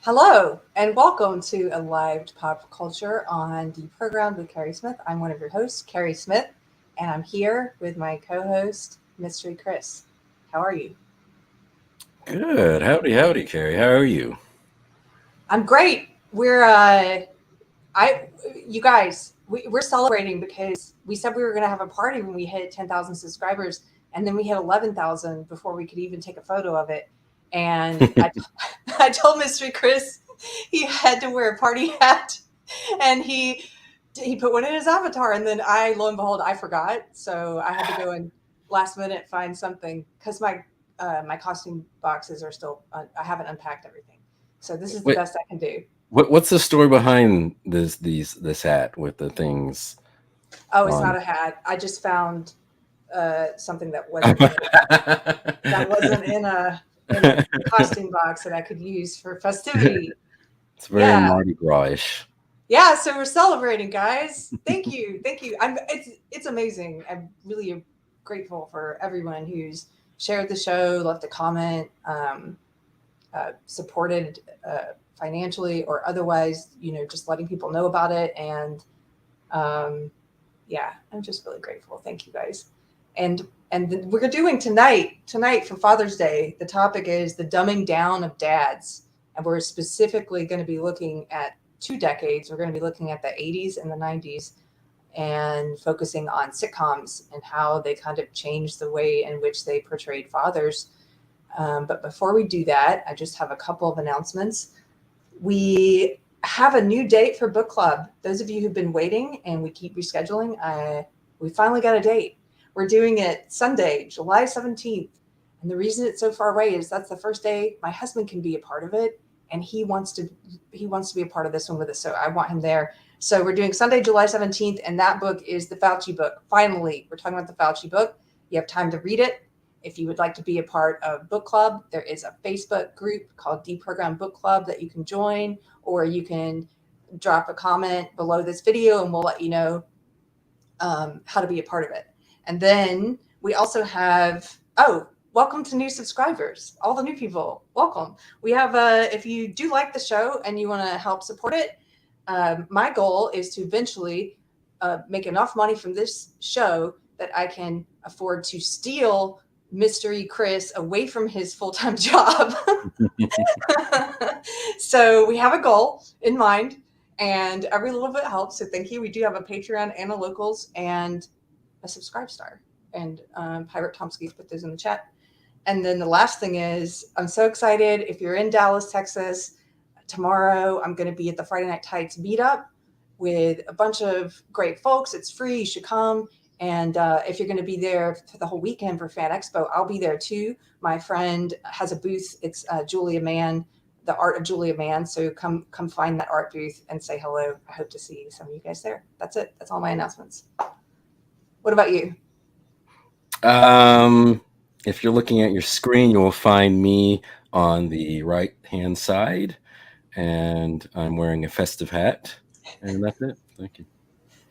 Hello and welcome to A Live Pop Culture on the program with Keri Smith. I'm one of your hosts, Keri Smith, and I'm here with my co-host, Mystery Chris. How are you? Good. Howdy, howdy, Carrie. How are you? I'm great. I, you guys, we're celebrating because we said we were going to have a party when we hit 10,000 subscribers, and then we hit 11,000 before we could even take a photo of it. And I told Mystery Chris he had to wear a party hat, and he put one in his avatar, and then lo and behold, I forgot, so I had to go and last minute find something because my costume boxes are still I haven't unpacked everything, so this is the Wait, best I can do. what's the story behind this hat with the things Oh, it's not on? a hat. I just found something that wasn't in a costume box that I could use for festivity. It's very Yeah, Mardi Gras-ish. yeah. So we're celebrating, guys. Thank you. It's amazing. I'm really grateful for everyone who's shared the show, left a comment, supported financially or otherwise. Just letting people know about it, and um, yeah, I'm just really grateful. Thank you, guys. And we're doing tonight for Father's Day. The topic is the dumbing down of dads, and we're specifically going to be looking at two decades. We're going to be looking at the 80s and the 90s, and focusing on sitcoms and how they kind of changed the way in which they portrayed fathers. But before we do that, I just have a couple of announcements. We have a new date for book club. Those of you who've been waiting and we keep rescheduling, we finally got a date. We're doing it Sunday, July 17th. And the reason it's so far away is that's the first day my husband can be a part of it, and he wants to be a part of this one with us. So I want him there. So we're doing Sunday, July 17th, and that book is the Fauci book. Finally, we're talking about the Fauci book. You have time to read it. If you would like to be a part of book club, there is a Facebook group called Deprogram Book Club that you can join, or you can drop a comment below this video and we'll let you know how to be a part of it. And then we also have, welcome to new subscribers, all the new people. Welcome. We have, if you do like the show and you want to help support it, my goal is to eventually make enough money from this show that I can afford to steal Mystery Chris away from his full time job. So we have a goal in mind, and every little bit helps. So thank you. We do have a Patreon and a locals and a subscribe star. And Pirate Tomsky's put those in the chat. And then the last thing is, I'm so excited. If you're in Dallas, Texas, tomorrow I'm going to be at the Friday Night Tights meetup with a bunch of great folks. It's free. You should come. And if you're going to be there for the whole weekend for Fan Expo, I'll be there too. My friend has a booth. It's Julia Mann, the art of Julia Mann. So come find that art booth and say hello. I hope to see some of you guys there. That's it. That's all my announcements. What about you? Um, if you're looking at your screen, you will find me on the right-hand side, and I'm wearing a festive hat, and that's it. Thank you.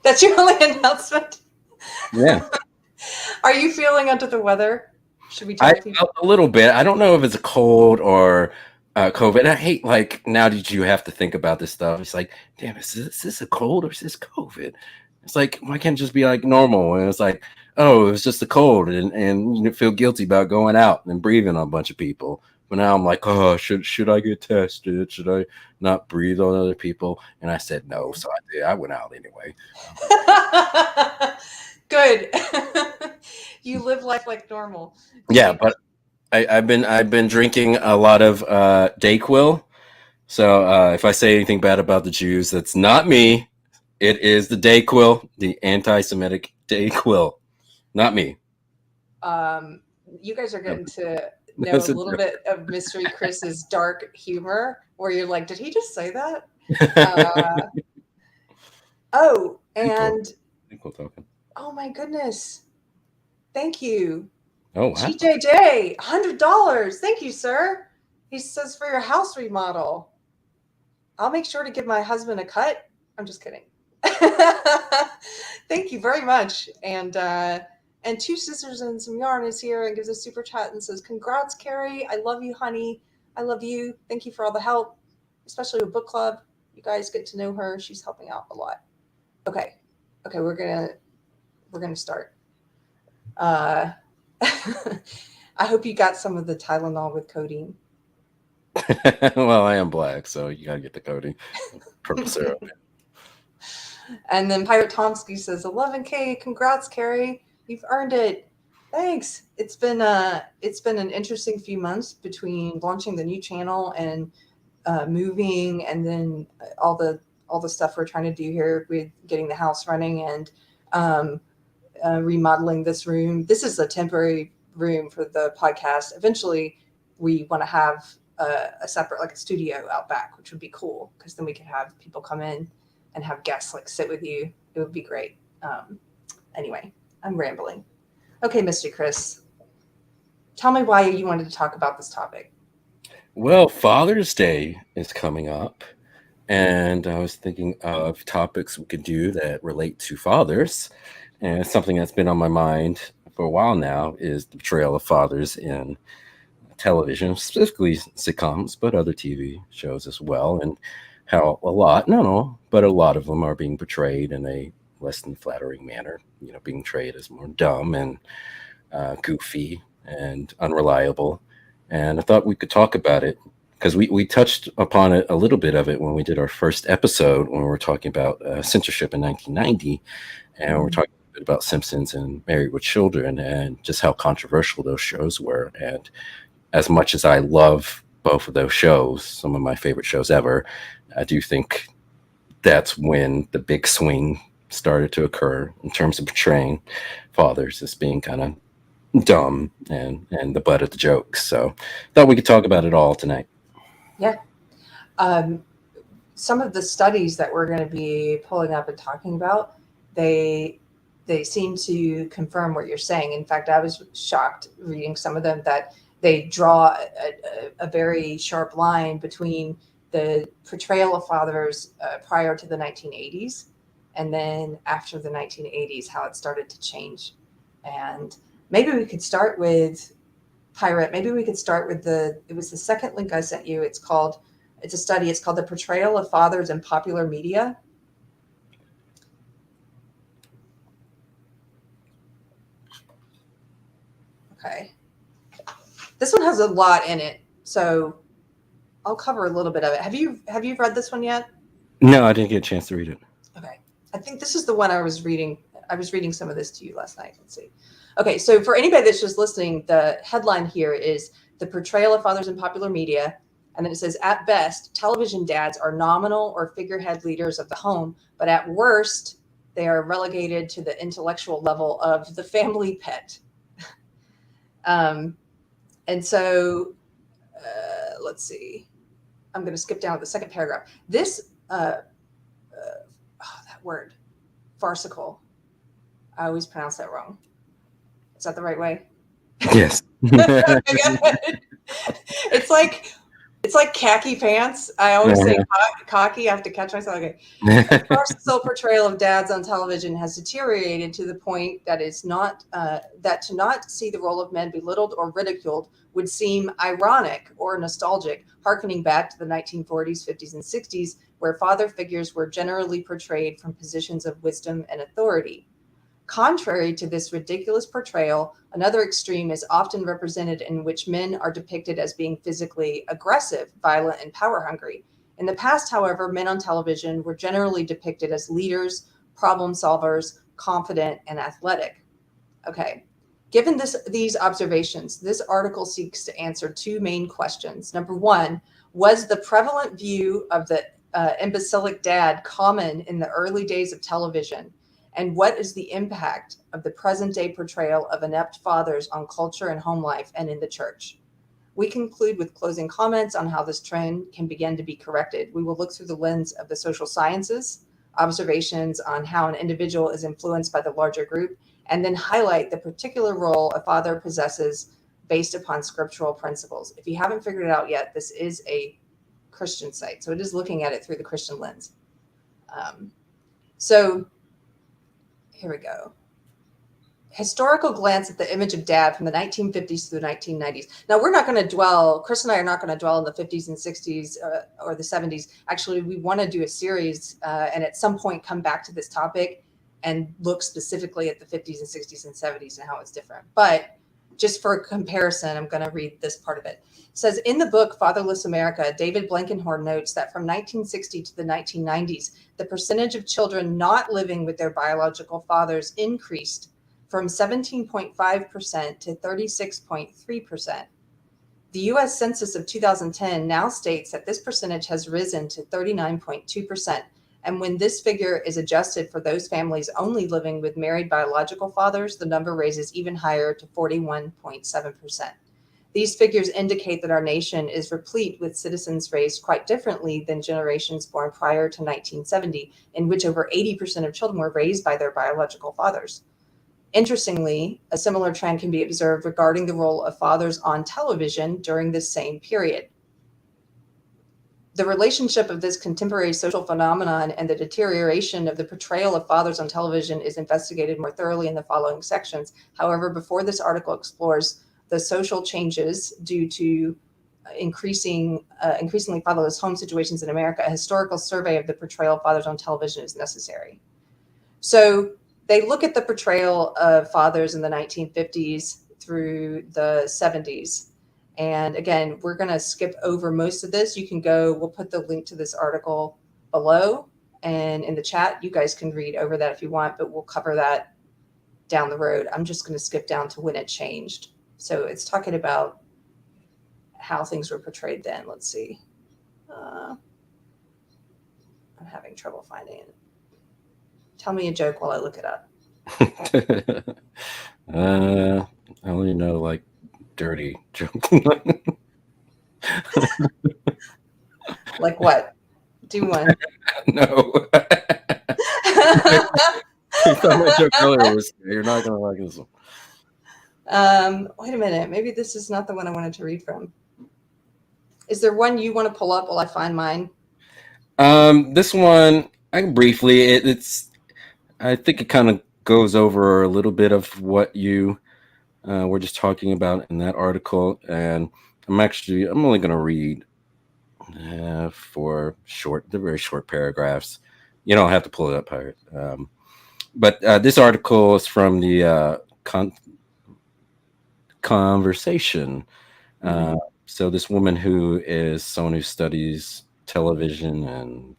That's your only announcement. Yeah. Are you feeling under the weather? Should we I tell people? felt a little bit. I don't know if it's a cold or COVID. I hate like now that you have to think about this stuff. It's like, damn, is this a cold or is this COVID? It's like, why can't it just be like normal? And it's like, oh, it was just a cold, and you feel guilty about going out and breathing on a bunch of people. But now I'm like, oh, should I get tested? Should I not breathe on other people? And I said no, so I did. I went out anyway. Good. You live life like normal. Yeah, Great. but I've been drinking a lot of Dayquil. So if I say anything bad about the Jews, that's not me. It is the Dayquil, the anti-Semitic Dayquil, not me. Um, you guys are No, getting to know a that's a little bit of Mystery Chris's dark humor, where you're like, did he just say that? joke. Uh, oh, Dayquil, and Dayquil token. oh my goodness. Thank you. Oh wow! GJJ, $100. Thank you, sir. He says for your house remodel. I'll make sure to give my husband a cut. I'm just kidding. Thank you very much. And Two Sisters and Some Yarn is here and gives a super chat and says, "Congrats, Keri. I love you, honey. I love you. Thank you for all the help." especially with book club. You guys get to know her. She's helping out a lot. Okay. Okay, we're gonna start. Uh, I hope you got some of the Tylenol with codeine. Well, I am black, so you gotta get the codeine. Purple syrup. And then Pirate Tomsky says 11K, congrats, Keri. You've earned it. Thanks. It's been an interesting few months between launching the new channel and moving, and then all the stuff we're trying to do here with getting the house running and um, remodeling this room. This is a temporary room for the podcast. Eventually, we want to have a separate, like a studio out back, which would be cool because then we could have people come in and have guests like sit with you. It would be great. Anyway, I'm rambling. Okay, Mr. Chris, tell me why you wanted to talk about this topic. Well, Father's Day is coming up, and I was thinking of topics we could do that relate to fathers. And something that's been on my mind for a while now is the portrayal of fathers in television, specifically sitcoms, but other TV shows as well, and how a lot, no, no, but a lot of them are being portrayed in a less than flattering manner, being portrayed as more dumb and goofy and unreliable. And I thought we could talk about it because we touched upon it a little bit of it when we did our first episode when we were talking about censorship in 1990, and we're talking a bit about Simpsons and Married with Children and just how controversial those shows were. And as much as I love both of those shows, some of my favorite shows ever, I do think that's when the big swing started to occur in terms of portraying fathers as being kind of dumb and the butt of the jokes. So thought we could talk about it all tonight. Yeah. Um, some of the studies that we're going to be pulling up and talking about, they they seem to confirm what you're saying. In fact, I was shocked reading some of them that they draw a very sharp line between the portrayal of fathers prior to the 1980s and then after the 1980s, how it started to change. And maybe we could start with Pirate. Maybe we could start with it was the second link I sent you. It's a study. It's called The Portrayal of Fathers in Popular Media. Okay. This one has a lot in it, so I'll cover a little bit of it. Have you read this one yet? No, I didn't get a chance to read it. Okay. I think this is the one I was reading. I was reading some of this to you last night. Let's see. Okay, so for anybody that's just listening, the headline here is The Portrayal of Fathers in Popular Media. And then it says, at best, television dads are nominal or figurehead leaders of the home, but at worst, they are relegated to the intellectual level of the family pet. And so, let's see. I'm going to skip down to the second paragraph. This, that word, farcical. I always pronounce that wrong. Is that the right way? Yes. It's like khaki pants. I always say cocky. I have to catch myself. Okay. The farcical portrayal of dads on television has deteriorated to the point that that to not see the role of men belittled or ridiculed would seem ironic or nostalgic, harkening back to the 1940s, 50s, and 60s, where father figures were generally portrayed from positions of wisdom and authority. Contrary to this ridiculous portrayal, another extreme is often represented in which men are depicted as being physically aggressive, violent, and power hungry. In the past, however, men on television were generally depicted as leaders, problem solvers, confident, and athletic. Okay. Given these observations, this article seeks to answer two main questions. Number one, was the prevalent view of the imbecilic dad common in the early days of television? And what is the impact of the present day portrayal of inept fathers on culture and home life and in the church? We conclude with closing comments on how this trend can begin to be corrected. We will look through the lens of the social sciences, observations on how an individual is influenced by the larger group, and then highlight the particular role a father possesses based upon scriptural principles. If you haven't figured it out yet, this is a Christian site, so it is looking at it through the Christian lens. So here we go. historical glance at the image of dad from the 1950s to the 1990s. Now, we're not going to dwell, Chris and I are not going to dwell in the 50s and 60s or the 70s. Actually, we want to do a series and at some point come back to this topic and look specifically at the 50s and 60s and 70s and how it's different. But just for comparison, I'm going to read this part of it. It says, in the book Fatherless America, David Blankenhorn notes that from 1960 to the 1990s, the percentage of children not living with their biological fathers increased from 17.5% to 36.3%. The U.S. Census of 2010 now states that this percentage has risen to 39.2%. And when this figure is adjusted for those families only living with married biological fathers, the number raises even higher to 41.7%. These figures indicate that our nation is replete with citizens raised quite differently than generations born prior to 1970, in which over 80% of children were raised by their biological fathers. Interestingly, a similar trend can be observed regarding the role of fathers on television during this same period. The relationship of this contemporary social phenomenon and the deterioration of the portrayal of fathers on television is investigated more thoroughly in the following sections. However, before this article explores the social changes due to increasingly fatherless home situations in America, a historical survey of the portrayal of fathers on television is necessary. So they look at the portrayal of fathers in the 1950s through the 70s. And again, we're going to skip over most of this. You can go, we'll put the link to this article below and in the chat. You guys can read over that if you want, but we'll cover that down the road. I'm just going to skip down to when it changed. So it's talking about how things were portrayed then. Let's see. I'm having trouble finding it. Tell me a joke while I look it up. I only know like dirty joke. Like what? Do one. No. You thought my joke earlier was you're not gonna like this one. Wait a minute. Maybe this is not the one I wanted to read from. Is there one you want to pull up while I find mine? This one I can briefly. It's. I think it kind of goes over a little bit of what you were just talking about in that article, and I'm only going to read for the very short paragraphs. You don't have to pull it up, Pirate. But this article is from the Conversation. So this woman who is someone who studies television and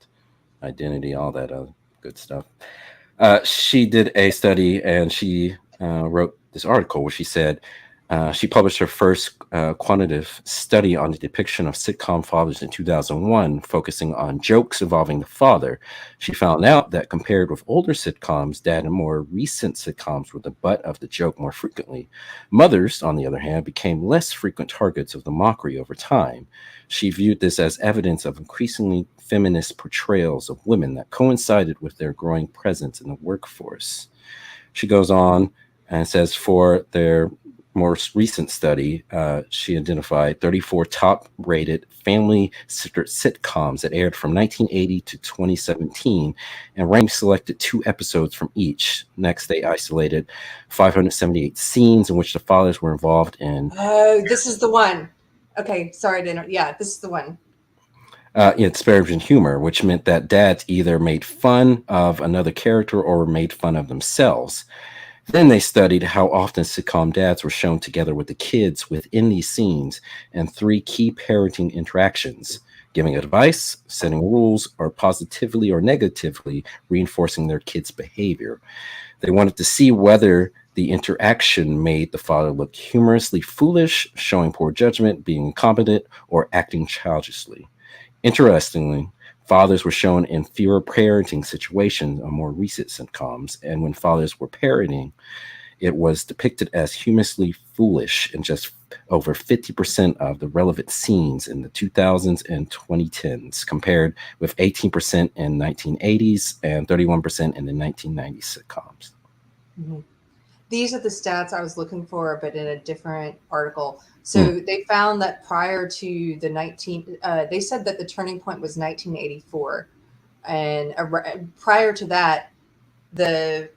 identity, all that good stuff. She did a study and she wrote this article where she said she published her first quantitative study on the depiction of sitcom fathers in 2001, focusing on jokes involving the father. She found out that compared with older sitcoms, dad and more recent sitcoms were the butt of the joke more frequently. Mothers, on the other hand, became less frequent targets of the mockery over time. She viewed this as evidence of increasingly feminist portrayals of women that coincided with their growing presence in the workforce. She goes on and says for their most recent study, she identified 34 top-rated family-centered sitcoms that aired from 1980 to 2017 and randomly selected 2 episodes from each. Next, they isolated 578 scenes in which the fathers were involved in. Oh, this is the one. Okay, sorry to interrupt. Yeah, this is the one. Disparaging humor, which meant that dads either made fun of another character or made fun of themselves. Then they studied how often sitcom dads were shown together with the kids within these scenes and 3 key parenting interactions: giving advice, setting rules, or positively or negatively reinforcing their kids' behavior. They wanted to see whether the interaction made the father look humorously foolish, showing poor judgment, being incompetent, or acting childishly. Interestingly, fathers were shown in fewer parenting situations on more recent sitcoms, and when fathers were parenting, it was depicted as humorously foolish in just over 50% of the relevant scenes in the 2000s and 2010s, compared with 18% in 1980s and 31% in the 1990s sitcoms. Mm-hmm. These are the stats I was looking for, but in a different article. So they found that prior to the they said that the turning point was 1984. And prior to that, the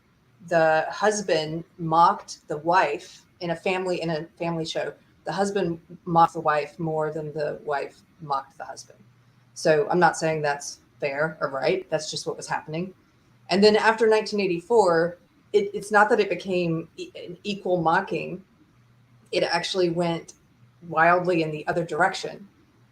the husband mocked the wife in a family show. The husband mocked the wife more than the wife mocked the husband. So I'm not saying that's fair or right. That's just what was happening. And then after 1984, it's not that it became an equal mocking. It actually went wildly in the other direction.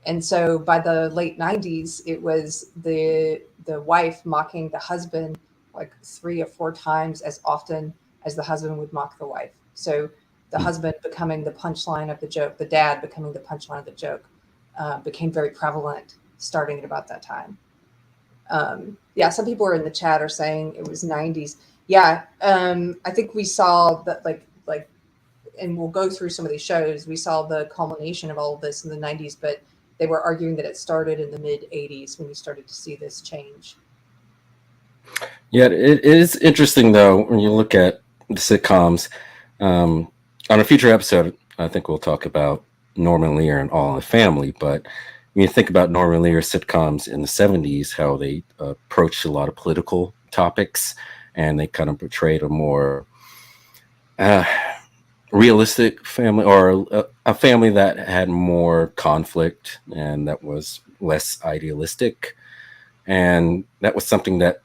And so by the late 90s, it was the wife mocking the husband like 3 or 4 times as often as the husband would mock the wife. So the husband becoming the punchline of the joke, the dad becoming the punchline of the joke, became very prevalent starting at about that time. Yeah, some people are in the chat are saying it was 90s. Yeah, I think we saw that like and we'll go through some of these shows. We saw the culmination of all of this in the 90s, but they were arguing that it started in the mid 80s when we started to see this change. Yeah, it is interesting though when you look at the sitcoms. On a future episode, I think we'll talk about Norman Lear and All in the Family. But when you think about Norman Lear sitcoms in the 70s, how they approached a lot of political topics and they kind of portrayed a more realistic family, or a family that had more conflict and that was less idealistic. And that was something that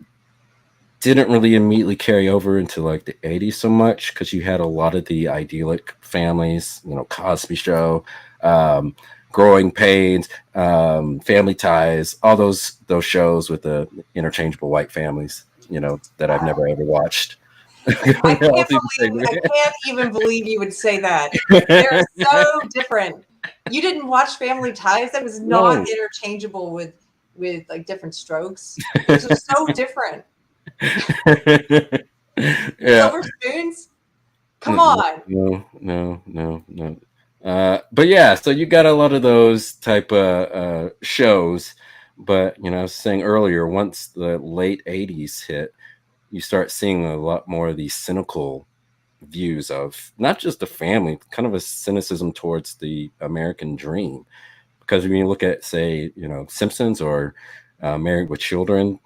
didn't really immediately carry over into like the 80s so much, because you had a lot of the idyllic families, Cosby Show, Growing Pains, Family Ties, all those shows with the interchangeable white families, that I've never ever watched. I can't even believe you would say that. They're so different. You didn't watch Family Ties? That was not interchangeable with like different strokes. Those are so different. Yeah. Silver spoons? Come on. No. But yeah, so you got a lot of those type of shows. But I was saying earlier, once the late 80s hit, you start seeing a lot more of these cynical views of not just the family, kind of a cynicism towards the American dream. Because when you look at, say, Simpsons or Married with Children,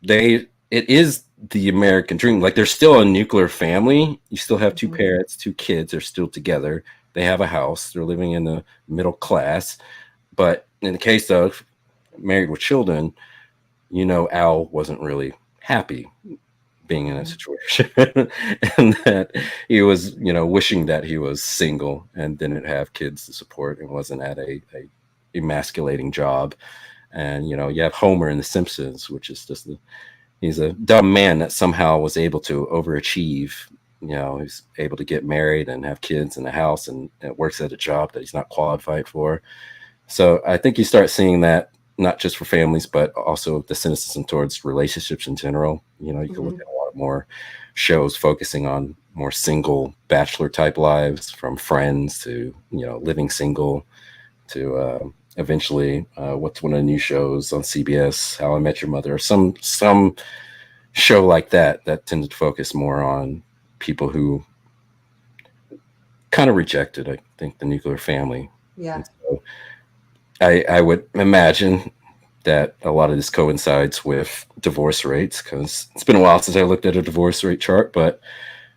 it is the American dream. Like, there's still a nuclear family. You still have two parents, two kids are still together. They have a house. They're living in the middle class. But in the case of Married with Children, Al wasn't really happy being in a situation and that he was, wishing that he was single and didn't have kids to support and wasn't at a emasculating job. And, you have Homer in The Simpsons, which is just he's a dumb man that somehow was able to overachieve. He's able to get married and have kids in a house and works at a job that he's not qualified for. So I think you start seeing that not just for families, but also the cynicism towards relationships in general. You can look at a lot more shows focusing on more single bachelor type lives, from Friends to, Living Single to eventually what's one of the new shows on CBS, How I Met Your Mother, or some show like that tended to focus more on people who kind of rejected, I think, the nuclear family. Yeah. And so I would imagine that a lot of this coincides with divorce rates, because it's been a while since I looked at a divorce rate chart, but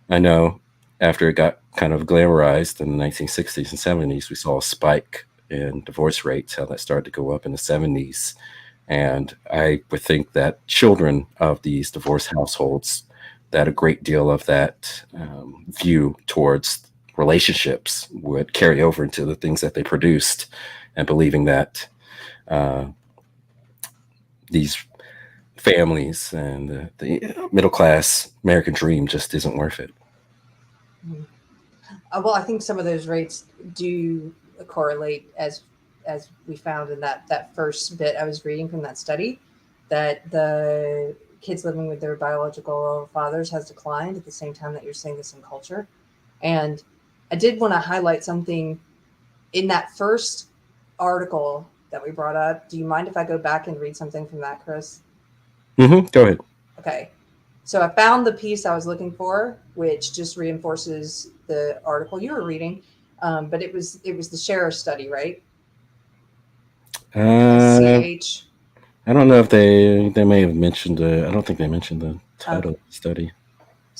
I know after it got kind of glamorized in the 1960s and 70s, we saw a spike in divorce rates, how that started to go up in the 70s. And I would think that children of these divorced households, that a great deal of that view towards relationships would carry over into the things that they produced, and believing that these families and the middle class American dream just isn't worth it. Well, I think some of those rates do correlate, as we found in that first bit I was reading from that study, that the kids living with their biological fathers has declined at the same time that you're seeing this in culture. And I did want to highlight something in that first article that we brought up. Do you mind if I go back and read something from that, Chris? Go ahead. Okay. So I found the piece I was looking for, which just reinforces the article you were reading. But it was the Scherer study, right? CH. I don't know if they may have mentioned I don't think they mentioned the title of the study.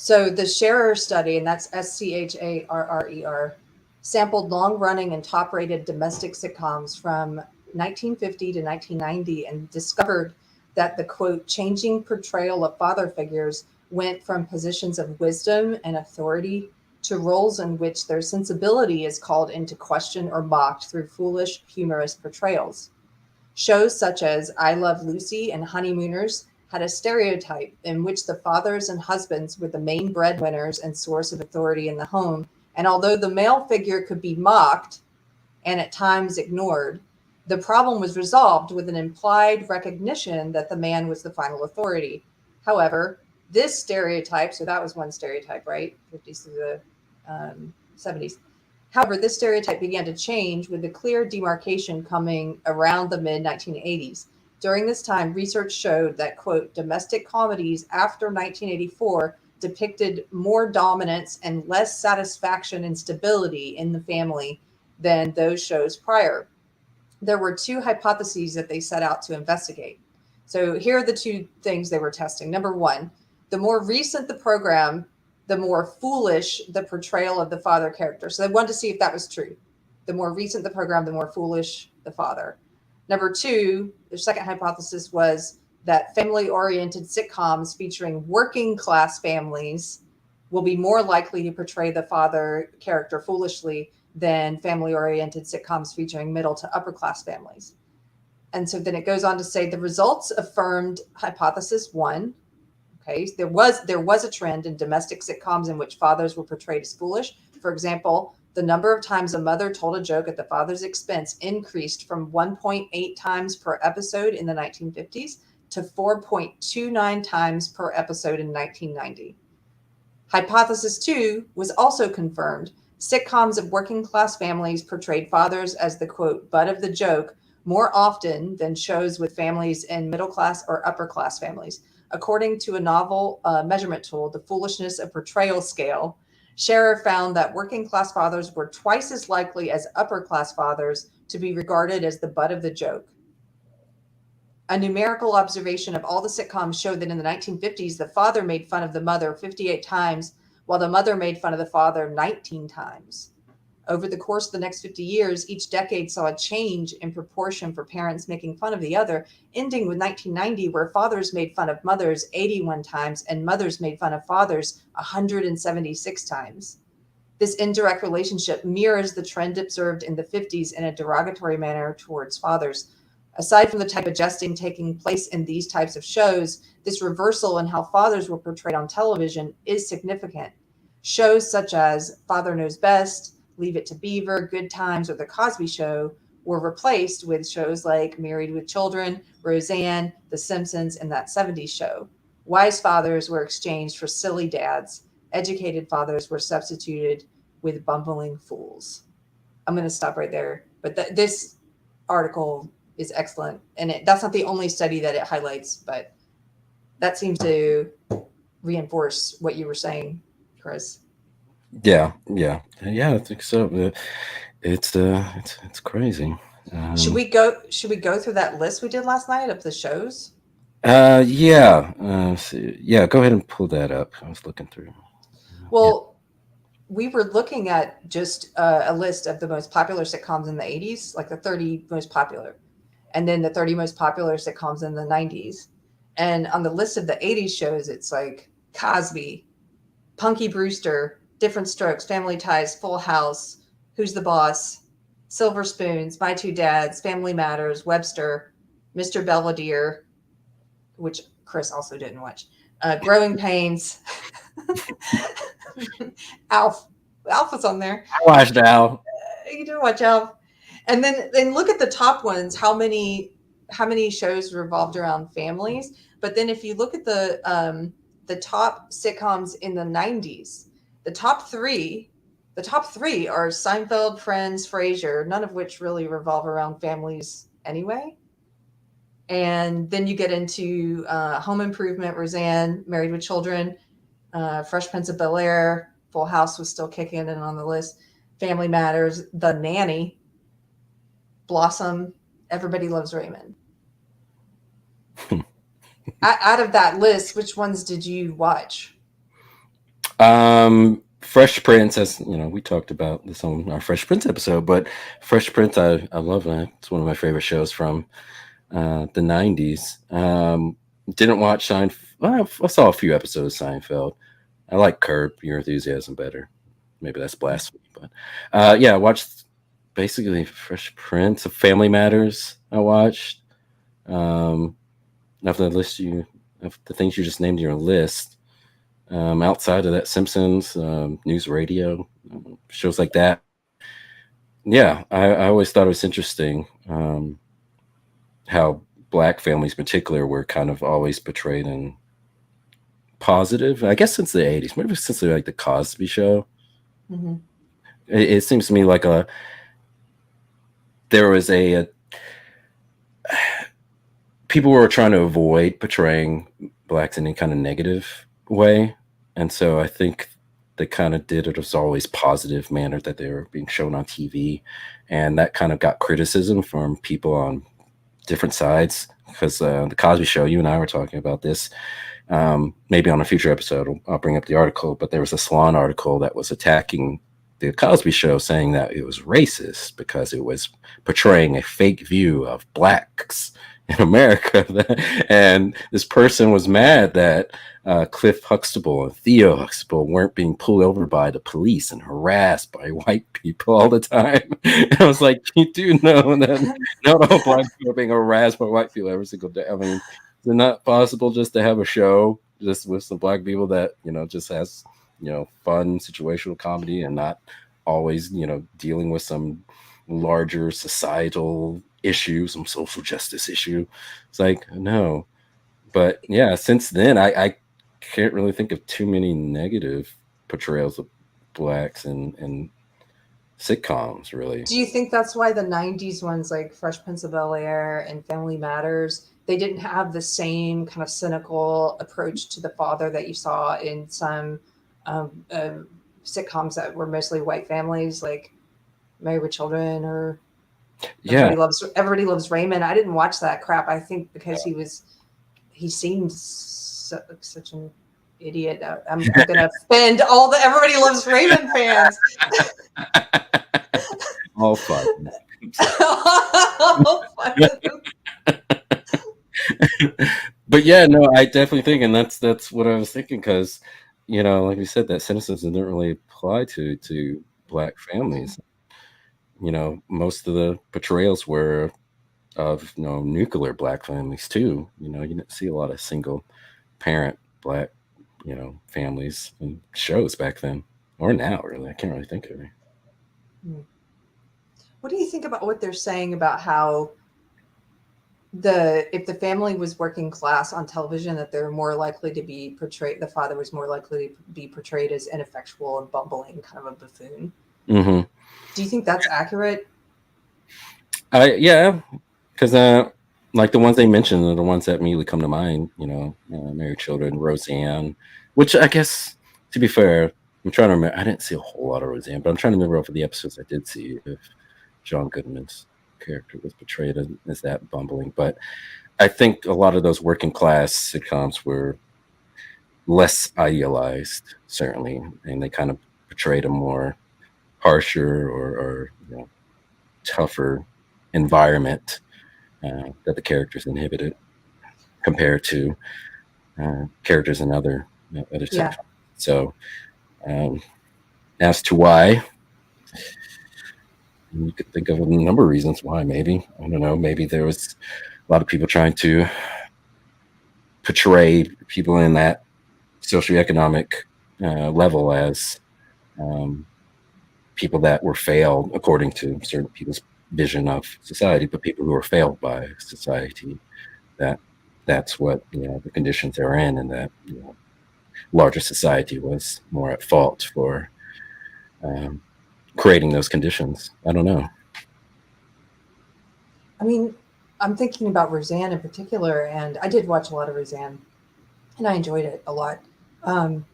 So the Scherer study, and that's Scharrer, sampled long-running and top-rated domestic sitcoms from 1950 to 1990 and discovered that the quote changing portrayal of father figures went from positions of wisdom and authority to roles in which their sensibility is called into question or mocked through foolish, humorous portrayals. Shows such as I Love Lucy and Honeymooners had a stereotype in which the fathers and husbands were the main breadwinners and source of authority in the home. And although the male figure could be mocked and at times ignored, the problem was resolved with an implied recognition that the man was the final authority. However, this stereotype, so that was one stereotype, right? 50s to the 70s. However, this stereotype began to change with the clear demarcation coming around the mid 1980s. During this time, research showed that, quote, domestic comedies after 1984 depicted more dominance and less satisfaction and stability in the family than those shows prior. There were two hypotheses that they set out to investigate. So here are the two things they were testing. Number one, the more recent the program, the more foolish the portrayal of the father character. So they wanted to see if that was true. The more recent the program, the more foolish the father. Number two, their second hypothesis was that family oriented sitcoms featuring working class families will be more likely to portray the father character foolishly than family oriented sitcoms featuring middle to upper class families. And so then it goes on to say the results affirmed hypothesis one. Okay, there was a trend in domestic sitcoms in which fathers were portrayed as foolish. For example, the number of times a mother told a joke at the father's expense increased from 1.8 times per episode in the 1950s to 4.29 times per episode in 1990. Hypothesis two was also confirmed. Sitcoms of working class families portrayed fathers as the quote, butt of the joke more often than shows with families in middle class or upper class families. According to a novel measurement tool, the Foolishness of Portrayal Scale, Scherer found that working class fathers were twice as likely as upper class fathers to be regarded as the butt of the joke. A numerical observation of all the sitcoms showed that in the 1950s, the father made fun of the mother 58 times, while the mother made fun of the father 19 times. Over the course of the next 50 years, each decade saw a change in proportion for parents making fun of the other, ending with 1990, where fathers made fun of mothers 81 times and mothers made fun of fathers 176 times. This indirect relationship mirrors the trend observed in the 50s in a derogatory manner towards fathers. Aside from the type of jesting taking place in these types of shows, this reversal in how fathers were portrayed on television is significant. Shows such as Father Knows Best, Leave It to Beaver, Good Times, or The Cosby Show were replaced with shows like Married with Children, Roseanne, The Simpsons, and That 70s Show. Wise fathers were exchanged for silly dads. Educated fathers were substituted with bumbling fools. I'm going to stop right there. But this article is excellent. And that's not the only study that it highlights, but that seems to reinforce what you were saying, Chris. Yeah, yeah, yeah. I think so. It's crazy. Should Um, we go? Should we go through that list we did last night of the shows? yeah, yeah. Go ahead and pull that up. I was looking through. Yeah. Well, we were looking at just a list of the most popular sitcoms in the 80s, like the 30 most popular, and then the 30 most popular sitcoms in the 90s. And on the list of the 80s shows, it's like Cosby, Punky Brewster, Different Strokes, Family Ties, Full House, Who's the Boss, Silver Spoons, My Two Dads, Family Matters, Webster, Mr. Belvedere, which Chris also didn't watch, Growing Pains, Alf. Alf was on there. I watched Al. You didn't watch Alf. And then look at the top ones. How many shows revolved around families? But then if you look at the top sitcoms in the 90s, the top three, the top three are Seinfeld, Friends, Frasier, none of which really revolve around families anyway. And then you get into Home Improvement, Roseanne, Married with Children, Fresh Prince of Bel Air, Full House was still kicking in on the list, Family Matters, The Nanny, Blossom, Everybody Loves Raymond. Out of that list, which ones did you watch? Fresh Prince, as you know, we talked about this on our Fresh Prince episode, but Fresh Prince, I love that. It's one of my favorite shows from the '90s. Didn't watch Seinfeld. Well, I saw a few episodes of Seinfeld. I like Curb Your Enthusiasm better. Maybe that's blasphemy, but yeah, I watched basically Fresh Prince of Family Matters. I watched of the list you of the things you just named in your list. Outside of that, Simpsons, news radio, shows like that. Yeah, I always thought it was interesting how black families, in particular, were kind of always portrayed in positive. I guess since the '80s, maybe since like the Cosby Show. Mm-hmm. It seems to me like there was a people were trying to avoid portraying blacks in any kind of negative way, and so I think they kind of did it as always positive manner that they were being shown on TV, and that kind of got criticism from people on different sides because the Cosby Show. You and I were talking about this. Maybe on a future episode, I'll bring up the article, but there was a Salon article that was attacking the Cosby Show, saying that it was racist because it was portraying a fake view of blacks in America. And this person was mad that Cliff Huxtable and Theo Huxtable weren't being pulled over by the police and harassed by white people all the time. And I was like, you do know that not all black people are being harassed by white people every single day. I mean, is it not possible just to have a show just with some black people that, just has, fun situational comedy and not always, dealing with some larger societal issue, some social justice issue? It's like, no. But yeah, since then, I can't really think of too many negative portrayals of blacks in sitcoms, really. Do you think that's why the 90s ones like Fresh Prince of Bel-Air and Family Matters, they didn't have the same kind of cynical approach to the father that you saw in some um, uh, sitcoms that were mostly white families, like Married with Children or Yeah. Everybody Loves Raymond? I didn't watch that crap. I think because he seemed such an idiot. I'm going to offend all the Everybody Loves Raymond fans. All fun. But yeah, no, I definitely think, and that's what I was thinking, because like you said, that cynicism didn't really apply to black families. Most of the portrayals were of nuclear black families too. You didn't see a lot of single parent black families and shows back then, or now. Really, I can't really think of any. What do you think about what they're saying about how if the family was working class on television, that they're more likely to be portrayed, the father was more likely to be portrayed as ineffectual and bumbling, kind of a buffoon? Mm-hmm. Do you think that's accurate? Yeah, because like the ones they mentioned are the ones that immediately come to mind. Married Children, Roseanne, which I guess, to be fair, I'm trying to remember. I didn't see a whole lot of Roseanne, but I'm trying to remember over the episodes I did see if John Goodman's character was portrayed as that bumbling. But I think a lot of those working class sitcoms were less idealized, certainly, and they kind of portrayed a more harsher or tougher environment that the characters inhibited compared to characters in other Yeah. sitcoms. So, as to why, you could think of a number of reasons why. Maybe, I don't know. Maybe there was a lot of people trying to portray people in that socioeconomic level as people that were failed according to certain people's vision of society, but people who were failed by society. That's what the conditions they're in, and that larger society was more at fault for um, creating those conditions. I don't know. I mean, I'm thinking about Roseanne in particular, and I did watch a lot of Roseanne, and I enjoyed it a lot. Um,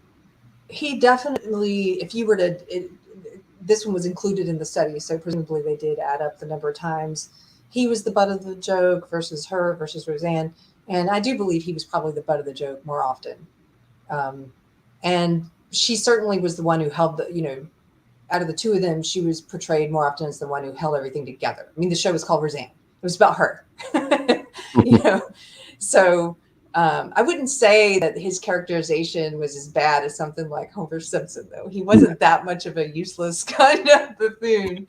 he definitely, if you were to, this one was included in the study, so presumably they did add up the number of times he was the butt of the joke versus her versus Roseanne, and I do believe he was probably the butt of the joke more often. Um, and she certainly was the one who held the, out of the two of them, she was portrayed more often as the one who held everything together. I mean, the show was called Roseanne. It was about her, you know. So I wouldn't say that his characterization was as bad as something like Homer Simpson, though. He wasn't that much of a useless kind of buffoon.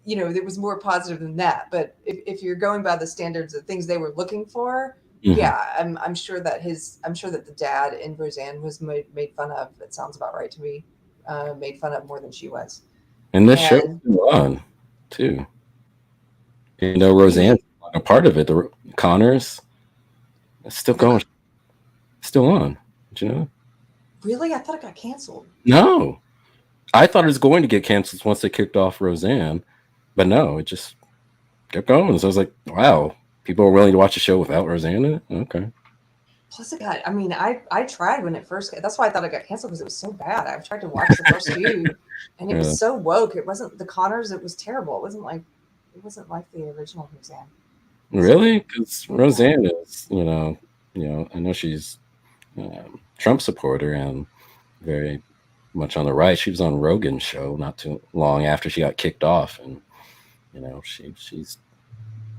It was more positive than that. But if you're going by the standards of things they were looking for, yeah, I'm sure that the dad in Roseanne was made fun of. It sounds about right to me. Made fun of more than she was. And this show's And still on too. Roseanne's a part of it. The Connors, it's still going, still on. Did you know? Really, I thought it got canceled. No, I thought it was going to get canceled once they kicked off Roseanne, but no, it just kept going. So I was like, wow, people are willing to watch a show without Roseanne in it. Okay. Plus, it got. I mean, I tried when it first. That's why I thought it got canceled, because it was so bad. I tried to watch the first few, and it was so woke. It wasn't the Connors. It was terrible. It wasn't like the original Roseanne. Really? Because Roseanne is, I know she's Trump supporter and very much on the right. She was on Rogan's show not too long after she got kicked off, and she's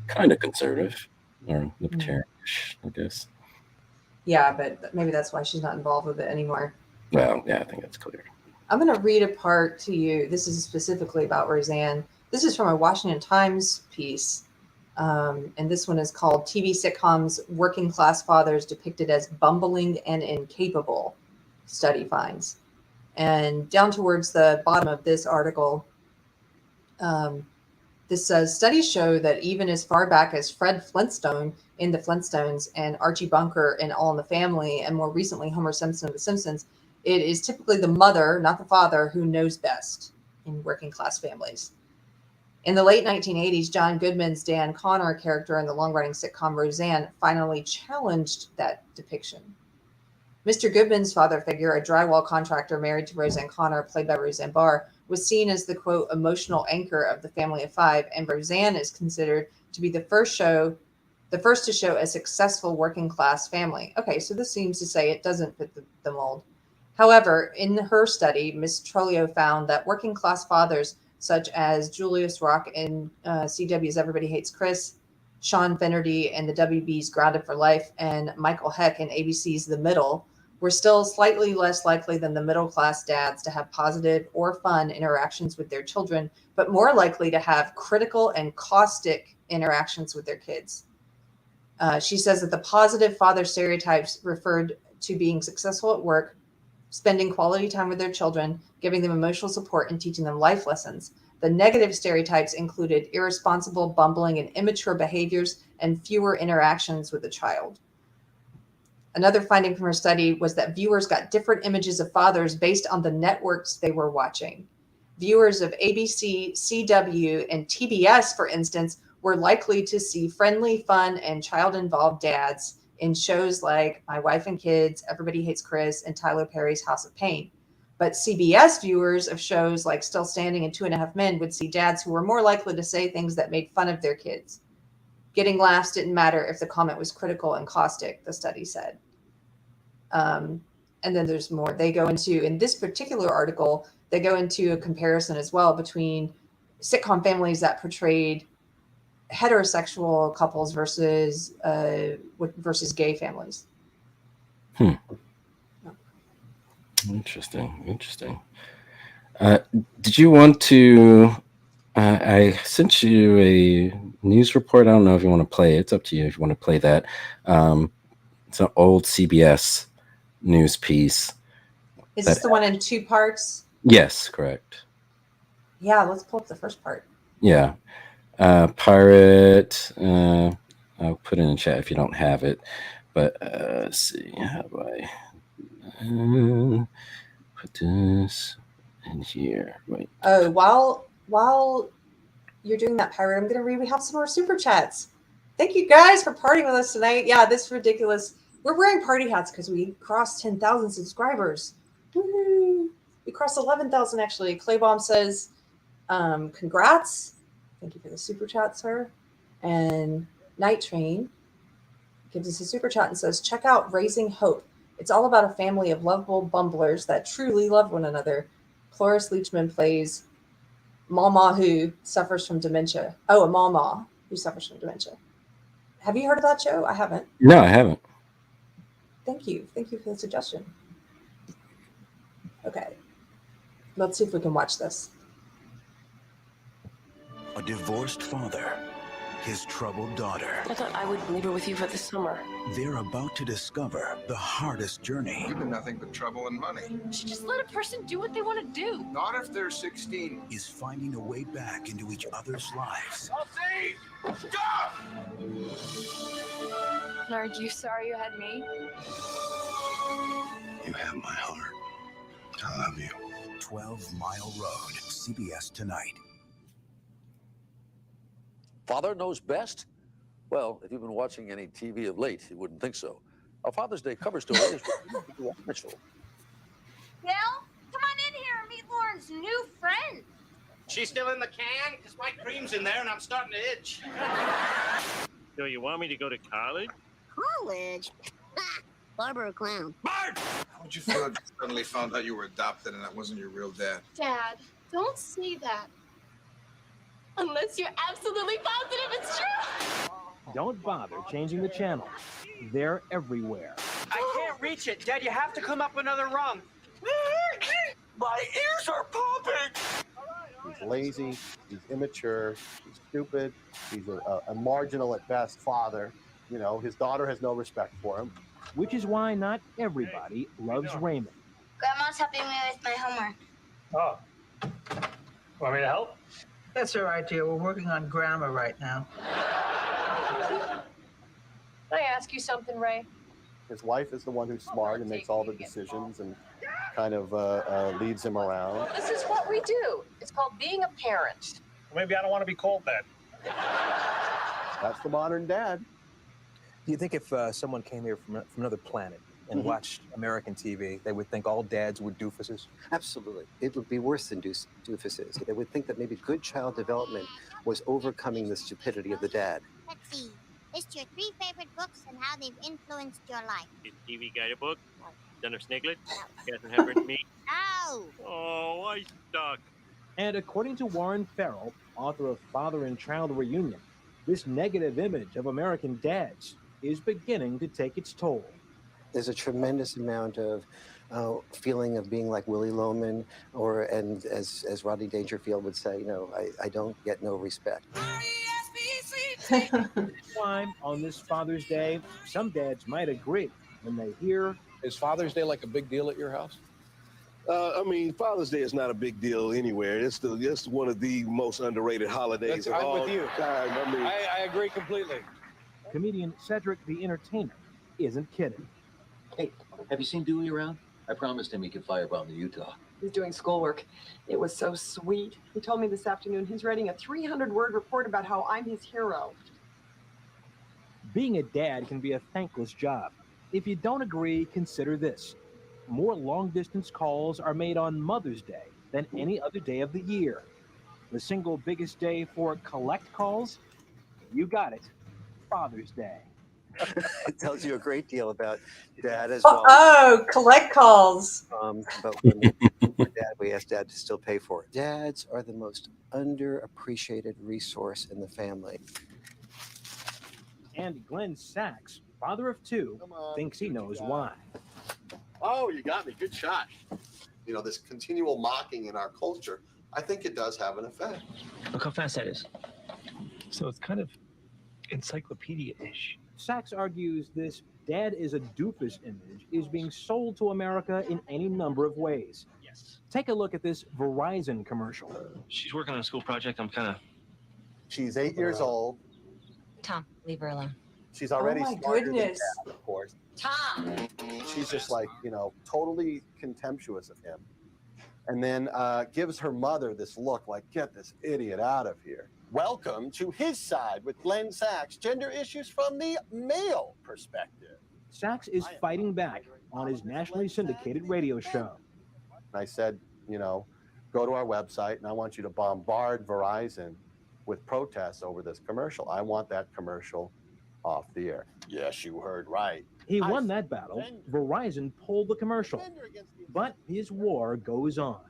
kind of conservative or libertarian-ish, I guess. Yeah, but maybe that's why she's not involved with it anymore. Well, yeah, I think that's clear. I'm going to read a part to you. This is specifically about Roseanne. This is from a Washington Times piece. And this one is called TV Sitcoms Working Class Fathers Depicted as Bumbling and Incapable, Study Finds. And down towards the bottom of this article, this says, studies show that even as far back as Fred Flintstone in The Flintstones and Archie Bunker in All in the Family, and more recently Homer Simpson of The Simpsons, it is typically the mother, not the father, who knows best in working class families. In the late 1980s, John Goodman's Dan Connor character in the long-running sitcom Roseanne finally challenged that depiction. Mr. Goodman's father figure, a drywall contractor married to Roseanne Connor, played by Roseanne Barr, was seen as the, quote, emotional anchor of the family of five, and Roseanne is considered to be the first to show a successful working class family. Okay, so this seems to say it doesn't fit the mold. However, in her study, Ms. Trolio found that working class fathers such as Julius Rock in CW's Everybody Hates Chris, Sean Finnerty in the WB's Grounded for Life, and Michael Heck in ABC's The Middle were still slightly less likely than the middle-class dads to have positive or fun interactions with their children, but more likely to have critical and caustic interactions with their kids. She says that the positive father stereotypes referred to being successful at work, spending quality time with their children, giving them emotional support, and teaching them life lessons. The negative stereotypes included irresponsible, bumbling, and immature behaviors and fewer interactions with the child. Another finding from her study was that viewers got different images of fathers based on the networks they were watching. Viewers of ABC, CW, and TBS, for instance, were likely to see friendly, fun, and child-involved dads in shows like My Wife and Kids, Everybody Hates Chris, and Tyler Perry's House of Pain. But CBS viewers of shows like Still Standing and Two and a Half Men would see dads who were more likely to say things that made fun of their kids. Getting laughs didn't matter if the comment was critical and caustic, the study said. And then there's more. They go into, in this particular article, they go into a comparison as well between sitcom families that portrayed heterosexual couples versus gay families. Interesting. Did you want to? I sent you a news report. I don't know if you want to play it. It's up to you if you want to play that. It's an old CBS news piece. Is this the one in two parts? Yes, correct. Yeah, let's pull up the first part. Yeah. Pirate. I'll put it in the chat if you don't have it. But let's see. How do I put this in here? Wait. Oh, while you're doing that, Pirate, I'm going to read. We have some more super chats. Thank you guys for partying with us tonight. Yeah, this is ridiculous. We're wearing party hats because we crossed 10,000 subscribers. Woo-hoo. We crossed 11,000 actually. Claybomb says, congrats. Thank you for the super chat, sir. And Night Train gives us a super chat and says, check out Raising Hope. It's all about a family of lovable bumblers that truly love one another. Cloris Leachman plays Mama who suffers from dementia. Oh, a Mama who suffers from dementia. Have you heard of that show? I haven't. No, I haven't. Thank you. Thank you for the suggestion. Okay. Let's see if we can watch this. A divorced father, his troubled daughter. I thought I would leave her with you for the summer. They're about to discover the hardest journey. You've been nothing but trouble and money. You should just let a person do what they want to do. Not if they're 16. Is finding a way back into each other's lives. I'll see! Stop! Are you sorry you had me? You have my heart. I love you. 12 Mile Road, CBS tonight. Father knows best? Well, if you've been watching any TV of late, you wouldn't think so. Our Father's Day cover story is Mitchell. Gail, come on in here and meet Lauren's new friend. She's still in the can? Because my cream's in there and I'm starting to itch. So you want me to go to college? College? Barber or clown? Bart! How would you feel if you suddenly found out you were adopted and that wasn't your real dad? Dad, don't say that. Unless you're absolutely positive it's true. Don't bother changing the channel. They're everywhere. I can't reach it. Dad, you have to come up another rung. My ears are popping! He's lazy, he's immature, he's stupid, he's a marginal at best father. You know, his daughter has no respect for him. Which is why not everybody loves Raymond. Grandma's helping me with my homework. Oh. Want me to help? That's all right, dear. We're working on grammar right now. Can I ask you something, Ray? His wife is the one who's smart and makes all the decisions and kind of leads him around. This is what we do. It's called being a parent. Maybe I don't want to be called that. That's the modern dad. Do you think if someone came here from another planet and watched American TV, they would think all dads were doofuses? Absolutely. It would be worse than doofuses. They would think that maybe good child development was overcoming the stupidity of the dad. Let's see. List your 3 favorite books and how they've influenced your life. Did TV guide a book? Son of Sniglet? Catherine Hepburn's Me? No! Oh, I stuck. And according to Warren Farrell, author of Father and Child Reunion, this negative image of American dads is beginning to take its toll. There's a tremendous amount of feeling of being like Willie Loman, and as Rodney Dangerfield would say, you know, I don't get no respect. Why, on this Father's Day, some dads might agree when they hear... Is Father's Day like a big deal at your house? I mean, Father's Day is not a big deal anywhere. It's one of the most underrated holidays of all I'm with you. time. I mean, I agree completely. Comedian Cedric the Entertainer isn't kidding. Hey, have you seen Dewey around? I promised him he could firebomb to Utah. He's doing schoolwork. It was so sweet. He told me this afternoon he's writing a 300-word report about how I'm his hero. Being a dad can be a thankless job. If you don't agree, consider this. More long-distance calls are made on Mother's Day than any other day of the year. The single biggest day for collect calls? You got it. Father's Day. It tells you a great deal about dad as well. Oh, collect calls. But when we asked dad to still pay for it. Dads are the most underappreciated resource in the family. And Glenn Sachs, father of 2, thinks he knows why. Oh, you got me. Good shot. You know, this continual mocking in our culture, I think it does have an effect. Look how fast that is. So it's kind of encyclopedia-ish. Sachs argues this dad is a doofus image is being sold to America in any number of ways. Yes. Take a look at this Verizon commercial. She's working on a school project. She's 8 years old. Tom, leave her alone. She's already smarter than goodness. dad, of course. Tom! She's just like, you know, totally contemptuous of him. And then gives her mother this look like, get this idiot out of here. Welcome to His Side with Glenn Sachs, gender issues from the male perspective. Sachs is fighting back on his nationally syndicated radio show. And I said, you know, go to our website and I want you to bombard Verizon with protests over this commercial. I want that commercial off the air. Yes, you heard right. He won that battle. Verizon pulled the commercial. But his war goes on.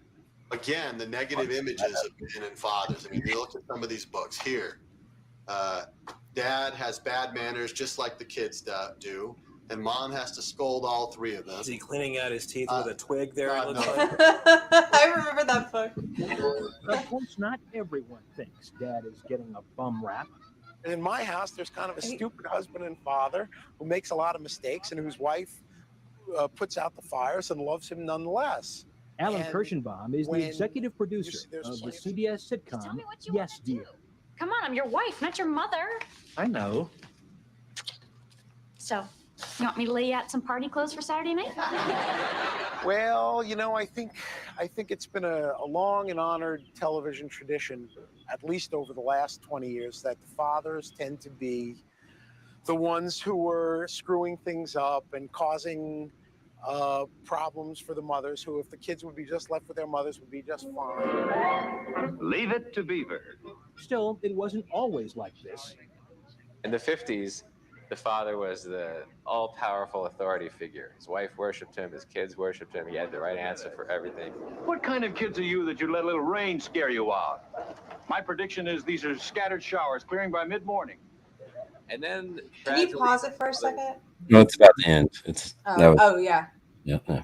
Again, the negative images of men and fathers. I mean, you look at some of these books here. Dad has bad manners just like the kids do. And mom has to scold all three of them. Is he cleaning out his teeth with a twig there? God, It looks no. like? I remember that book. Of course, not everyone thinks Dad is getting a bum rap. In my house, there's kind of a stupid husband and father who makes a lot of mistakes and whose wife puts out the fires and loves him nonetheless. Alan And Kirschenbaum is the when executive producer of the CBS sitcom Yes Dear. Come on, I'm your wife, not your mother. I know. So, you want me to lay you out some party clothes for Saturday night? Well, you know, I think it's been a long and honored television tradition, at least over the last 20 years, that the fathers tend to be the ones who were screwing things up and causing problems for the mothers, who, if the kids would be just left with their mothers, would be just fine. Leave it to Beaver. Still, it wasn't always like this. In the 50s, the father was the all-powerful authority figure. His wife worshipped him, his kids worshipped him. He had the right answer for everything. What kind of kids are you that you let a little rain scare you out? My prediction is these are scattered showers clearing by mid-morning. And then Can you pause it for a second? No, it's about the end. It's Oh yeah. Yeah.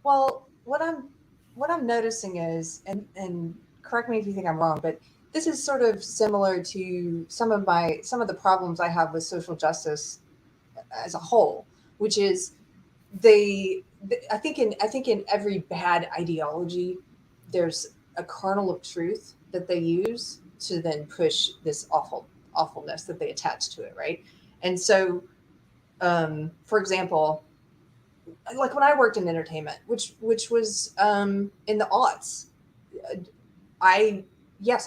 Well, what I'm noticing is, and correct me if you think I'm wrong, but this is sort of similar to some of the problems I have with social justice as a whole, which is I think in every bad ideology, there's a kernel of truth that they use to then push this awfulness that they attach to it, right? And so, for example, like when I worked in entertainment, which was in the aughts, I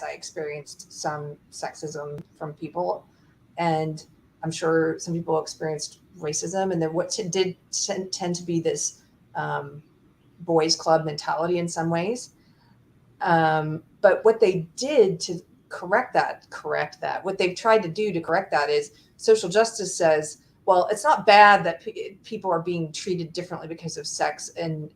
experienced some sexism from people, and I'm sure some people experienced racism, and then what did tend to be this boys club mentality in some ways. But what they did to correct that, what they've tried to do to correct that is social justice says, well, it's not bad that people are being treated differently because of sex and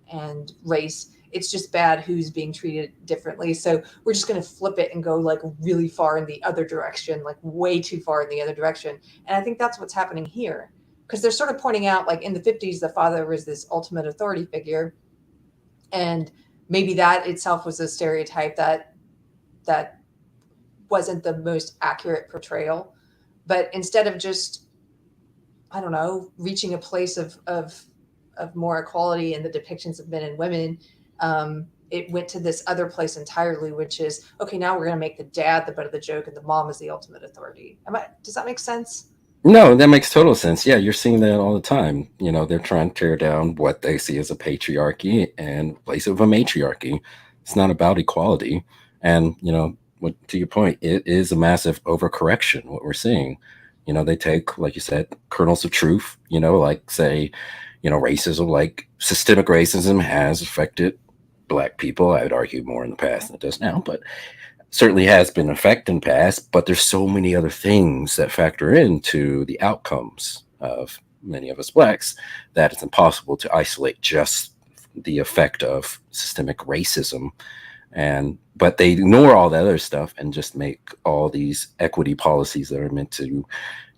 race. It's just bad who's being treated differently. So we're just going to flip it and go like really far in the other direction, like way too far in the other direction. And I think that's what's happening here, because they're sort of pointing out, like in the 50s, the father was this ultimate authority figure. And maybe that itself was a stereotype that wasn't the most accurate portrayal. But instead of just, I don't know, reaching a place of more equality in the depictions of men and women, it went to this other place entirely, which is, okay, now we're going to make the dad the butt of the joke and the mom is the ultimate authority. Does that make sense? No, that makes total sense. Yeah, you're seeing that all the time. You know, they're trying to tear down what they see as a patriarchy and replace it with a matriarchy. It's not about equality. And, you know, to your point, it is a massive overcorrection, what we're seeing. You know, they take, like you said, kernels of truth, you know, like say, you know, racism, like systemic racism has affected Black people. I would argue more in the past than it does now, but certainly has been affected in the past. But there's so many other things that factor into the outcomes of many of us Blacks that it's impossible to isolate just the effect of systemic racism. But they ignore all the other stuff and just make all these equity policies that are meant to,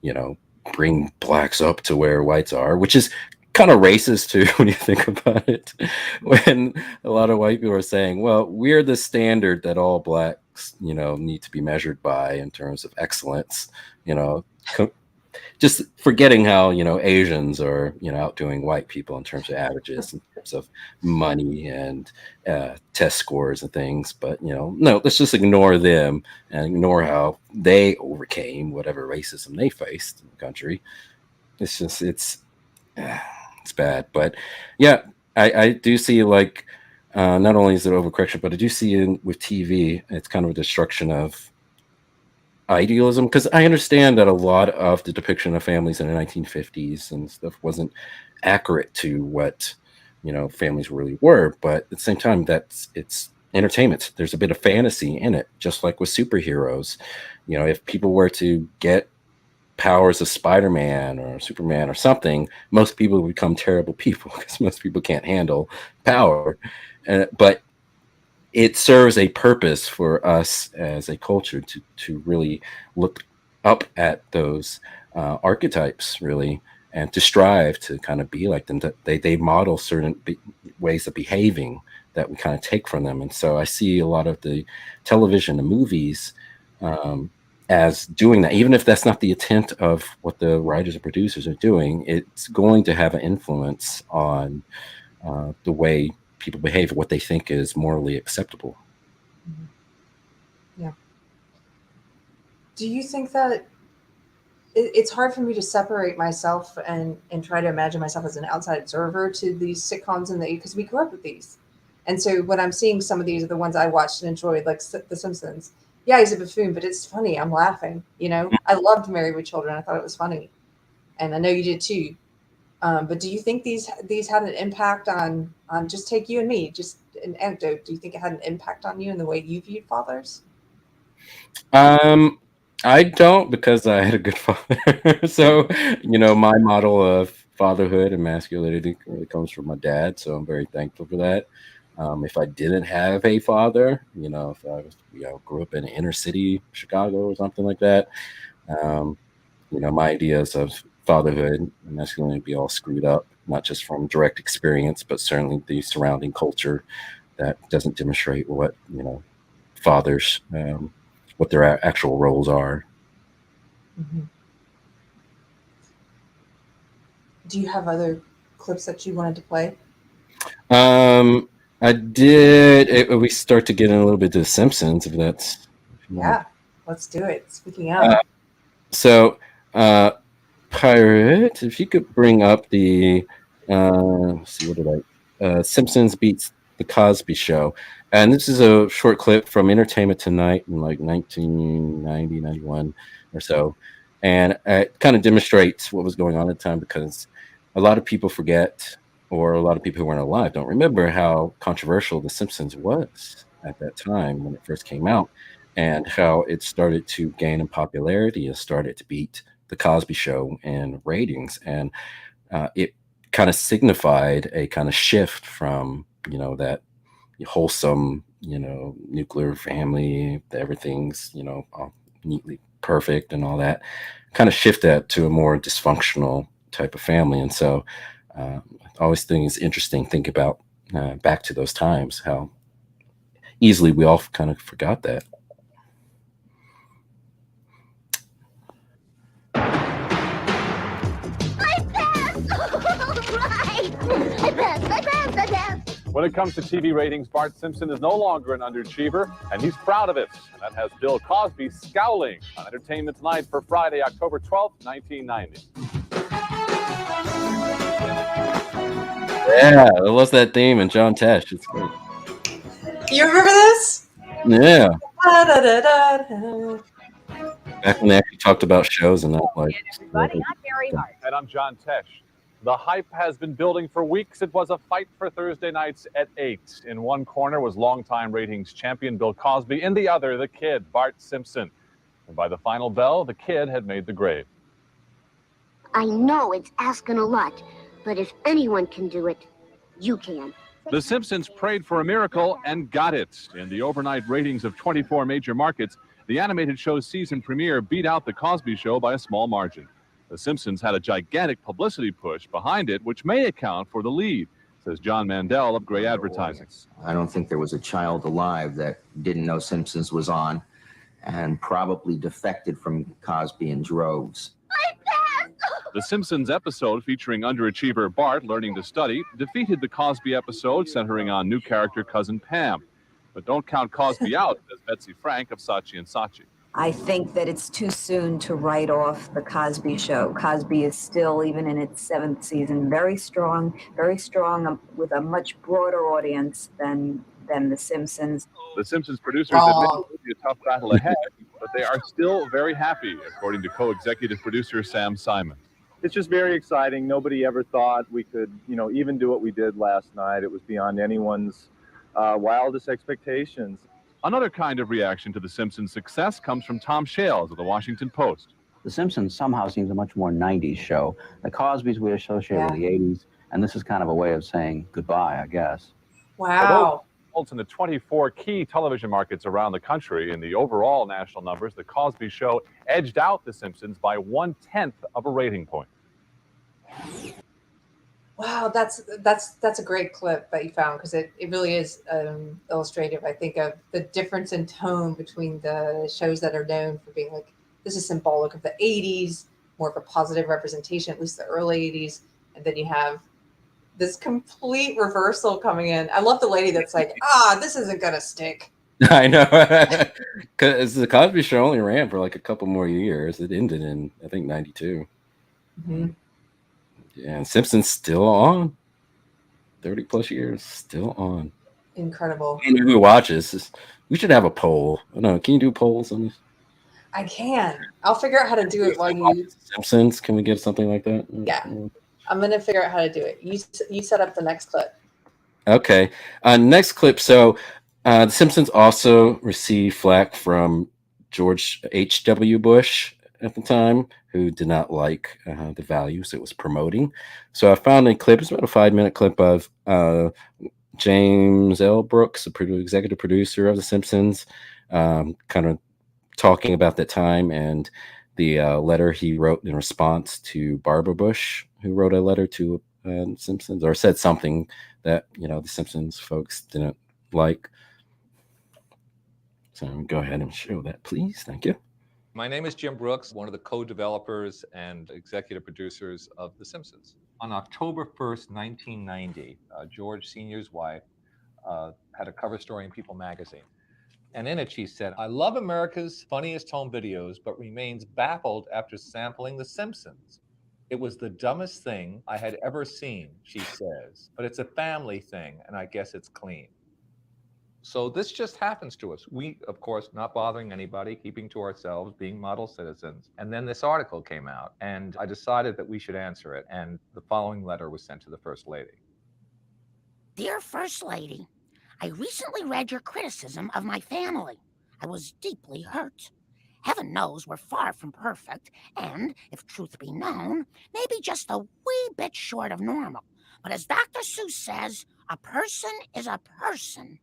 you know, bring Blacks up to where whites are, which is kind of racist too when you think about it. When a lot of white people are saying, well, we're the standard that all Blacks, you know, need to be measured by in terms of excellence, you know, just forgetting how, you know, Asians are, you know, outdoing white people in terms of averages, in terms of money and test scores and things. But, you know, no, let's just ignore them and ignore how they overcame whatever racism they faced in the country. It's just, it's bad. But yeah, I do see, like, not only is it overcorrection, but I do see with TV, it's kind of a destruction of idealism, because I understand that a lot of the depiction of families in the 1950s and stuff wasn't accurate to what, you know, families really were, but at the same time, it's entertainment. There's a bit of fantasy in it, just like with superheroes. You know, if people were to get powers of Spider-Man or Superman or something, most people become terrible people because most people can't handle power. But it serves a purpose for us as a culture to really look up at those archetypes, really, and to strive to kind of be like them. They model certain ways of behaving that we kind of take from them. And so I see a lot of the television and movies as doing that. Even if that's not the intent of what the writers and producers are doing, it's going to have an influence on the way people behave, what they think is morally acceptable. Yeah. Do you think that it's hard for me to separate myself and try to imagine myself as an outside observer to these sitcoms because we grew up with these. And so when I'm seeing some of these are the ones I watched and enjoyed, like The Simpsons. Yeah, he's a buffoon, but it's funny. I'm laughing, I loved Married with Children. I thought it was funny. And I know you did too. But do you think these had an impact on just take you and me, just an anecdote. Do you think it had an impact on you in the way you viewed fathers? I don't, because I had a good father. So, my model of fatherhood and masculinity really comes from my dad. So I'm very thankful for that. If I didn't have a father, if I was, grew up in inner city Chicago or something like that, my ideas of fatherhood and masculinity would be all screwed up, not just from direct experience, but certainly the surrounding culture that doesn't demonstrate what, fathers, what their actual roles are. Mm-hmm. Do you have other clips that you wanted to play? I did. We start to get in a little bit to The Simpsons, if that's. Yeah, let's do it. Speaking of. So, Pirate, if you could bring up the. Let's see, what did I? Simpsons beats The Cosby Show. And this is a short clip from Entertainment Tonight in like 1990, 91 or so. And it kind of demonstrates what was going on at the time, because a lot of people forget, or a lot of people who weren't alive don't remember how controversial The Simpsons was at that time when it first came out, and how it started to gain in popularity and started to beat The Cosby Show in ratings. And it kind of signified a kind of shift from, that wholesome, nuclear family, everything's, all neatly perfect and all that, kind of shift that to a more dysfunctional type of family. And so I always think it's interesting, think about back to those times, how easily we all kind of forgot that. When it comes to TV ratings, Bart Simpson is no longer an underachiever, and he's proud of it. And that has Bill Cosby scowling on Entertainment Tonight for Friday, October 12th, 1990. Yeah, I love that theme, and John Tesh. It's great. You remember this? Yeah. Da-da-da-da-da. Back when they actually talked about shows and not like. Everybody, I'm Keri. And I'm John Tesh. The hype has been building for weeks. It was a fight for Thursday nights at 8. In one corner was longtime ratings champion Bill Cosby. In the other, the kid, Bart Simpson. And by the final bell, the kid had made the grade. I know it's asking a lot, but if anyone can do it, you can. The Simpsons prayed for a miracle and got it. In the overnight ratings of 24 major markets, the animated show's season premiere beat out The Cosby Show by a small margin. The Simpsons had a gigantic publicity push behind it, which may account for the lead, says John Mandel of Gray Advertising. I don't think there was a child alive that didn't know Simpsons was on, and probably defected from Cosby in droves. The Simpsons episode featuring underachiever Bart learning to study defeated the Cosby episode centering on new character cousin Pam. But don't count Cosby out, says Betsy Frank of Saatchi & Saatchi. I think that it's too soon to write off The Cosby Show. Cosby is still, even in its 7th season, very strong with a much broader audience than The Simpsons. The Simpsons producers admit it will be a tough battle ahead, but they are still very happy, according to co-executive producer Sam Simon. It's just very exciting. Nobody ever thought we could, even do what we did last night. It was beyond anyone's wildest expectations. Another kind of reaction to The Simpsons' success comes from Tom Shales of The Washington Post. The Simpsons somehow seems a much more 90s show. The Cosbys we associate with the 80s, and this is kind of a way of saying goodbye, I guess. Wow. In the 24 key television markets around the country, in the overall national numbers, The Cosby Show edged out The Simpsons by 1/10 of a rating point. Wow, that's a great clip that you found, because it really is illustrative, I think, of the difference in tone between the shows that are known for being like, this is symbolic of the 80s, more of a positive representation, at least the early 80s, and then you have this complete reversal coming in. I love the lady that's like, this isn't gonna stick. I know, because the Cosby Show only ran for like a couple more years. It ended in, I think, 92. Mm-hmm. Yeah, and Simpsons still on. 30 plus years, still on. Incredible. Who watches? We should have a poll. I don't know. Can you do polls on this? I can. I'll figure out how to do it while you. Simpsons? Can we get something like that? Yeah, I'm gonna figure out how to do it. You set up the next clip. Okay. Next clip. So, The Simpsons also received flack from George H.W. Bush at the time, who did not like the values it was promoting. So I found a clip. It's about a 5-minute clip of James L. Brooks, the executive producer of The Simpsons, kind of talking about that time and the letter he wrote in response to Barbara Bush, who wrote a letter to Simpsons, or said something that, the Simpsons folks didn't like. So go ahead and show that, please. Thank you. My name is Jim Brooks, one of the co-developers and executive producers of The Simpsons. On October 1st, 1990, George Sr.'s wife had a cover story in People magazine. And in it, she said, "I love America's funniest home videos, but remains baffled after sampling The Simpsons. It was the dumbest thing I had ever seen," she says, "but it's a family thing, and I guess it's clean." So this just happens to us. We, of course, not bothering anybody, keeping to ourselves, being model citizens. And then this article came out, and I decided that we should answer it. And the following letter was sent to the First Lady. Dear First Lady, I recently read your criticism of my family. I was deeply hurt. Heaven knows we're far from perfect, and, if truth be known, maybe just a wee bit short of normal. But as Dr. Seuss says, a person is a person.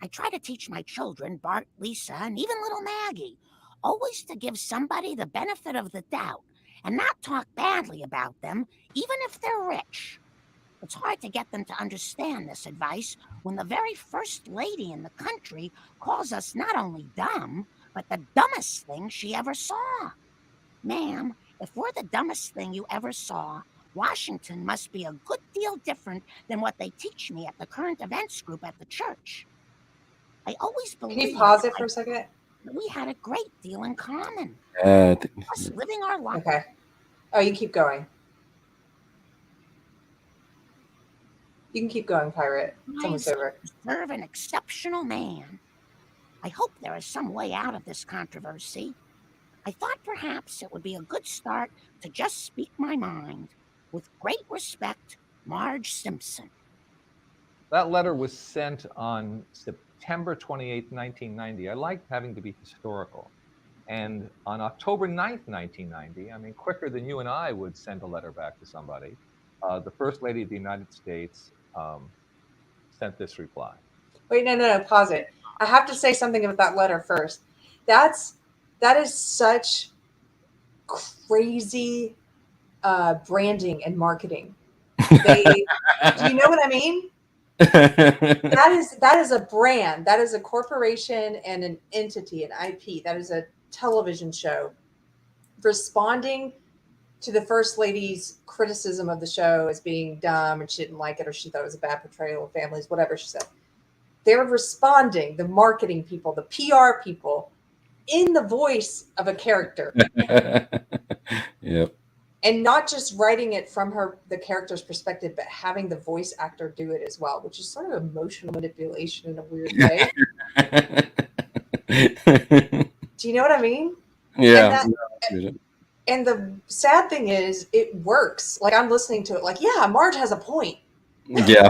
I try to teach my children, Bart, Lisa, and even little Maggie, always to give somebody the benefit of the doubt and not talk badly about them, even if they're rich. It's hard to get them to understand this advice when the very first lady in the country calls us not only dumb, but the dumbest thing she ever saw. Ma'am, if we're the dumbest thing you ever saw, Washington must be a good deal different than what they teach me at the current events group at the church. I always believed. Can you pause it for a second? We had a great deal in common. Us living our life. Okay. Oh, you keep going. You can keep going, Pirate. It's almost over. Serve an exceptional man. I hope there is some way out of this controversy. I thought perhaps it would be a good start to just speak my mind. With great respect, Marge Simpson. That letter was sent on September 28, 1990. I liked having to be historical. And on October 9th, 1990, I mean, quicker than you and I would send a letter back to somebody, the First Lady of the United States sent this reply. Wait, no, pause it. I have to say something about that letter first. That is such crazy branding and marketing. Do you know what I mean? That is a brand. That is a corporation and an entity, an IP. That is a television show responding to the First Lady's criticism of the show as being dumb and she didn't like it, or she thought it was a bad portrayal of families, whatever she said. They're responding, the marketing people, the PR people, in the voice of a character. Yep. And not just writing it from the character's perspective, but having the voice actor do it as well, which is sort of emotional manipulation in a weird way. Do you know what I mean? Yeah. And the sad thing is, it works. Like, I'm listening to it like, yeah, Marge has a point. Yeah.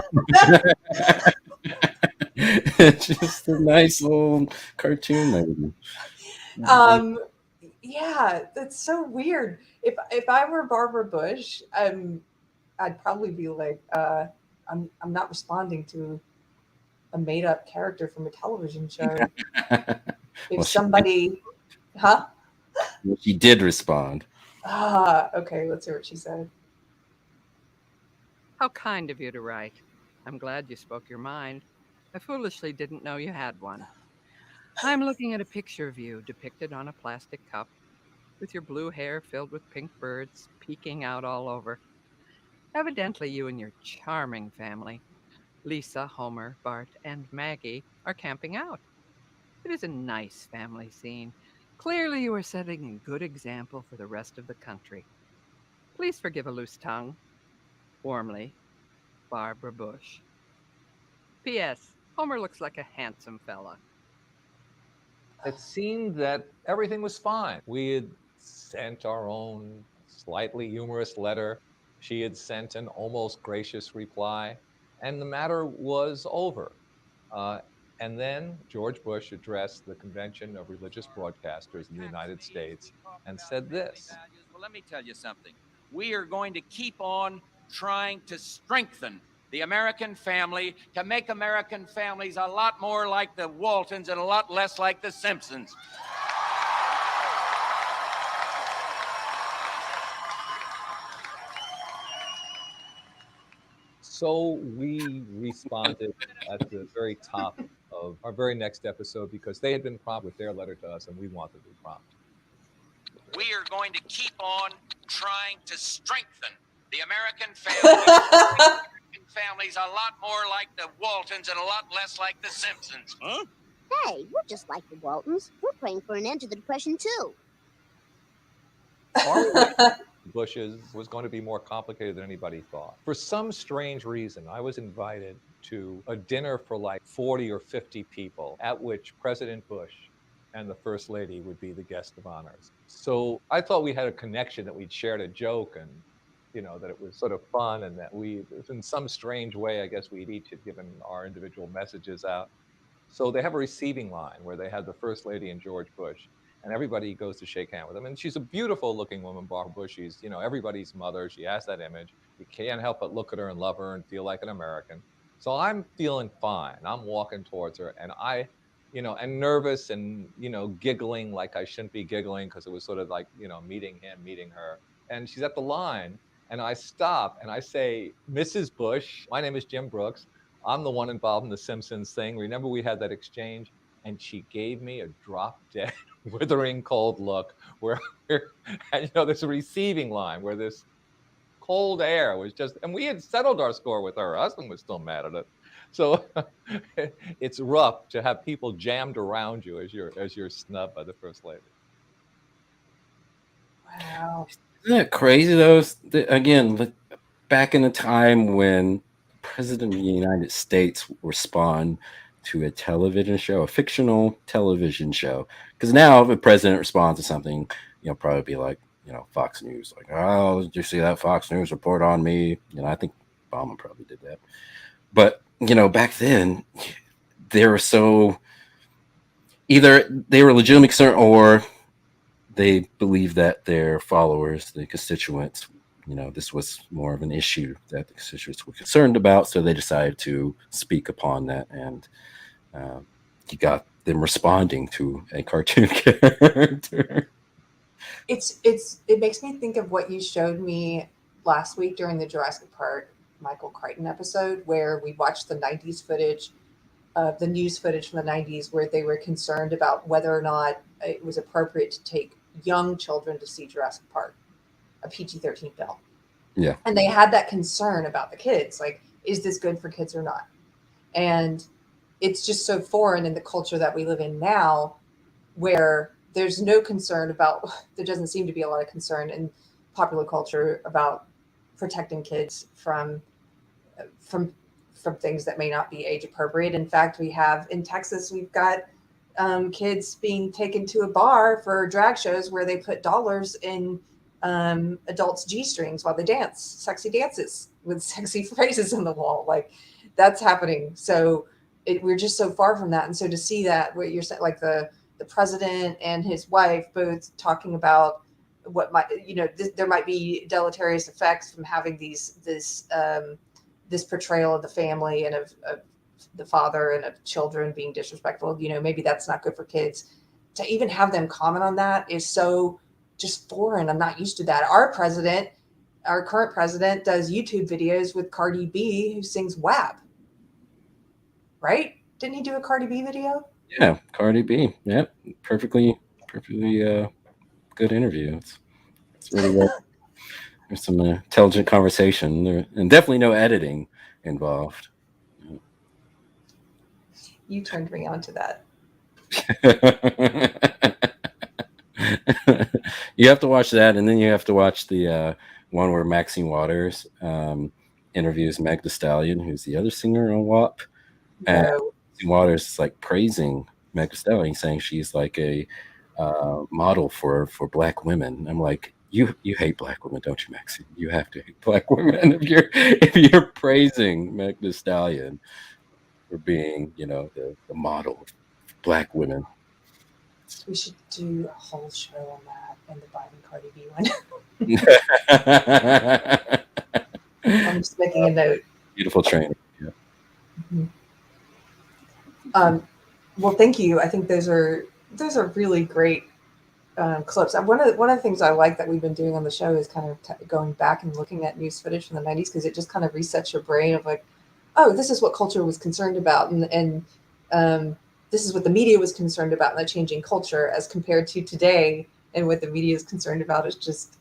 It's just a nice little cartoon lady. Yeah, that's so weird. If I were Barbara Bush, I'd probably be like, I'm not responding to a made up character from a television show. If Well, somebody, huh? she did respond. Okay, let's hear what she said. How kind of you to write. I'm glad you spoke your mind. I foolishly didn't know you had one. I'm looking at a picture of you depicted on a plastic cup, with your blue hair filled with pink birds peeking out all over. Evidently, you and your charming family, Lisa, Homer, Bart, and Maggie, are camping out. It is a nice family scene. Clearly, you are setting a good example for the rest of the country. Please forgive a loose tongue. Warmly, Barbara Bush. P.S. Homer looks like a handsome fella. It seemed that everything was fine. We had sent our own slightly humorous letter. She had sent an almost gracious reply, and the matter was over. Uh, and then George Bush addressed the Convention of Religious Broadcasters in the United States and said this. Well, let me tell you something. We are going to keep on trying to strengthen the American family, to make American families a lot more like the Waltons and a lot less like the Simpsons. So we responded at the very top of our very next episode because they had been prompt with their letter to us and we wanted to be prompt. We are going to keep on trying to strengthen the American family. Families a lot more like the Waltons and a lot less like the Simpsons. Huh? Hey, we're just like the Waltons. We're praying for an end to the Depression, too. Our relationship with Bush's was going to be more complicated than anybody thought. For some strange reason, I was invited to a dinner for like 40 or 50 people, at which President Bush and the First Lady would be the guest of honors. So I thought we had a connection, that we'd shared a joke, and that it was sort of fun, and that we, in some strange way, I guess we each had given our individual messages out. So they have a receiving line where they have the First Lady and George Bush, and everybody goes to shake hands with them. And she's a beautiful looking woman, Barbara Bush. She's, everybody's mother. She has that image. You can't help but look at her and love her and feel like an American. So I'm feeling fine. I'm walking towards her, and and nervous and, giggling like I shouldn't be giggling, because it was sort of like, meeting him, meeting her. And she's at the line, and I stop and I say, Mrs. Bush, my name is Jim Brooks. I'm the one involved in the Simpsons thing. Remember we had that exchange? And she gave me a drop dead, withering cold look where, there's a receiving line where this cold air was just, and we had settled our score with her. Her husband was still mad at it. So it's rough to have people jammed around you as you're snubbed by the First Lady. Wow. Isn't that crazy though? Again, back in the time when the President of the United States respond to a television show, a fictional television show. Because now if a president responds to something, probably be like, Fox News, like, oh, did you see that Fox News report on me? I think Obama probably did that. But, back then, they were so, either they were legitimately concerned or they believed that their followers, the constituents, this was more of an issue that the constituents were concerned about. So they decided to speak upon that. And you got them responding to a cartoon character. It makes me think of what you showed me last week during the Jurassic Park Michael Crichton episode, where we watched the 90s footage, the news footage from the 90s, where they were concerned about whether or not it was appropriate to take young children to see Jurassic Park, a PG-13 film. Yeah. And they had that concern about the kids, like, is this good for kids or not? And it's just so foreign in the culture that we live in now, where there's no concern about, there doesn't seem to be a lot of concern in popular culture about protecting kids from things that may not be age appropriate. In fact, we have in Texas, we've got kids being taken to a bar for drag shows where they put dollars in adults' G-strings while they dance, sexy dances with sexy phrases on the wall. Like, that's happening. So we're just so far from that. And so to see that, what you're saying, like the the president and his wife both talking about what might, there might be deleterious effects from having this portrayal of the family and of the father and of children being disrespectful. Maybe that's not good for kids. To even have them comment on that is so just foreign. I'm not used to that. Our current president, does YouTube videos with Cardi B, who sings WAP. Right? Didn't he do a Cardi B video? Yeah, Cardi B. Yep, perfectly good interview. It's really well. There's some intelligent conversation there, and definitely no editing involved. You turned me on to that. You have to watch that, and then you have to watch the one where Maxine Waters interviews Meg Thee Stallion, who's the other singer on WAP. And Maxine Waters is like praising Meg Thee Stallion, saying she's like a model for Black women. I'm like, you hate Black women, don't you, Maxine? You have to hate Black women if you're praising Meg Thee Stallion for being, the model of Black women. We should do a whole show on that and the Biden Cardi B one. I'm just making a note. Beautiful training. Yeah. Mm-hmm. Well, thank you. I think those are really great clips. And one of the things I like that we've been doing on the show is kind of going back and looking at news footage from the 90s, because it just kind of resets your brain of like, oh, this is what culture was concerned about, and this is what the media was concerned about in the changing culture, as compared to today, and what the media is concerned about is just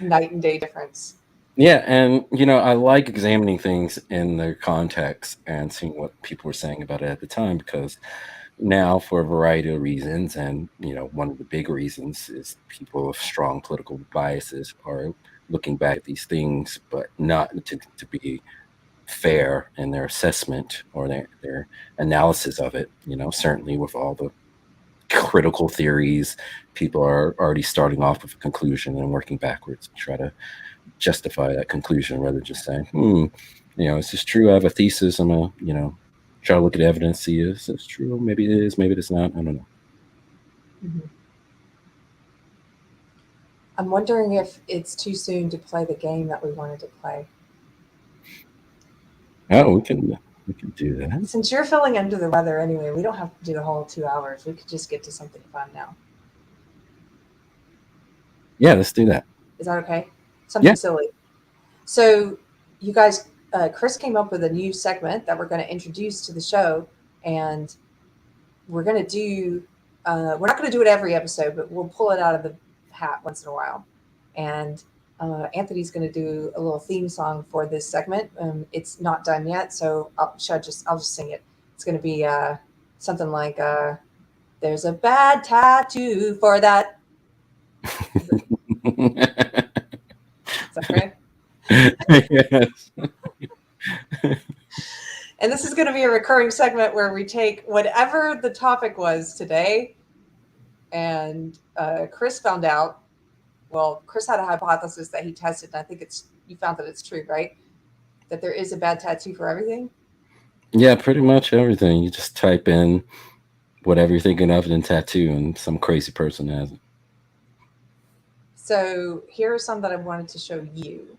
night and day difference. Yeah, and I like examining things in their context and seeing what people were saying about it at the time, because now, for a variety of reasons, and one of the big reasons is people of strong political biases are looking back at these things, but not to be fair in their assessment or their analysis of it. Certainly with all the critical theories, people are already starting off with a conclusion and working backwards to try to justify that conclusion, rather than just saying, is this true? I have a thesis. I'm gonna, try to look at evidence, see if it's true. Maybe it is, maybe it's not. I don't know. Mm-hmm. I'm wondering if it's too soon to play the game that we wanted to play. Oh, we can do that. Since you're feeling under the weather anyway, we don't have to do the whole 2 hours. We could just get to something fun now. Yeah, let's do that. Is that okay? Something silly. So you guys, Chris came up with a new segment that we're going to introduce to the show, and we're going to do, we're not going to do it every episode, but we'll pull it out of the hat once in a while. And Anthony's going to do a little theme song for this segment. It's not done yet, so I'll just sing it. It's going to be something like, "There's a bad tattoo for that." Is that right? Yes. And this is going to be a recurring segment where we take whatever the topic was today. And Chris found out, well, Chris had a hypothesis that he tested, and I think you found that it's true, right? That there is a bad tattoo for everything? Yeah, pretty much everything. You just type in whatever you're thinking of in tattoo, and some crazy person has it. So here are some that I wanted to show you.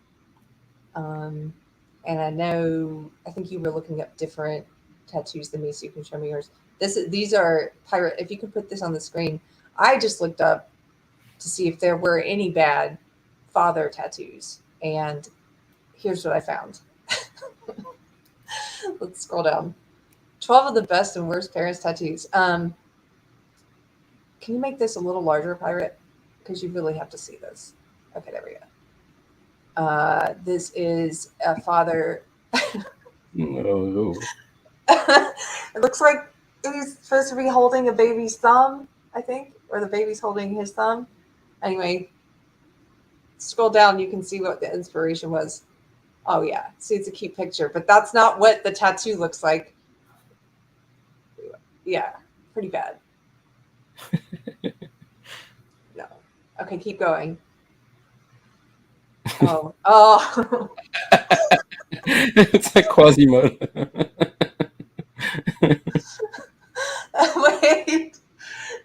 And I think you were looking up different tattoos than me, so you can show me yours. These are pirate. If you could put this on the screen, I just looked up to see if there were any bad father tattoos, and here's what I found. Let's scroll down. 12 of the best and worst parents tattoos. Can you make this a little larger, Pirate? Because you really have to see this. Okay, there we go. This is a father. No. It looks like he's supposed to be holding a baby's thumb, I think, or the baby's holding his thumb. Anyway, scroll down, you can see what the inspiration was. Oh yeah, see, it's a cute picture, but that's not what the tattoo looks like. Yeah, pretty bad. No. Okay, keep going. Oh. It's like Quasimodo. Wait,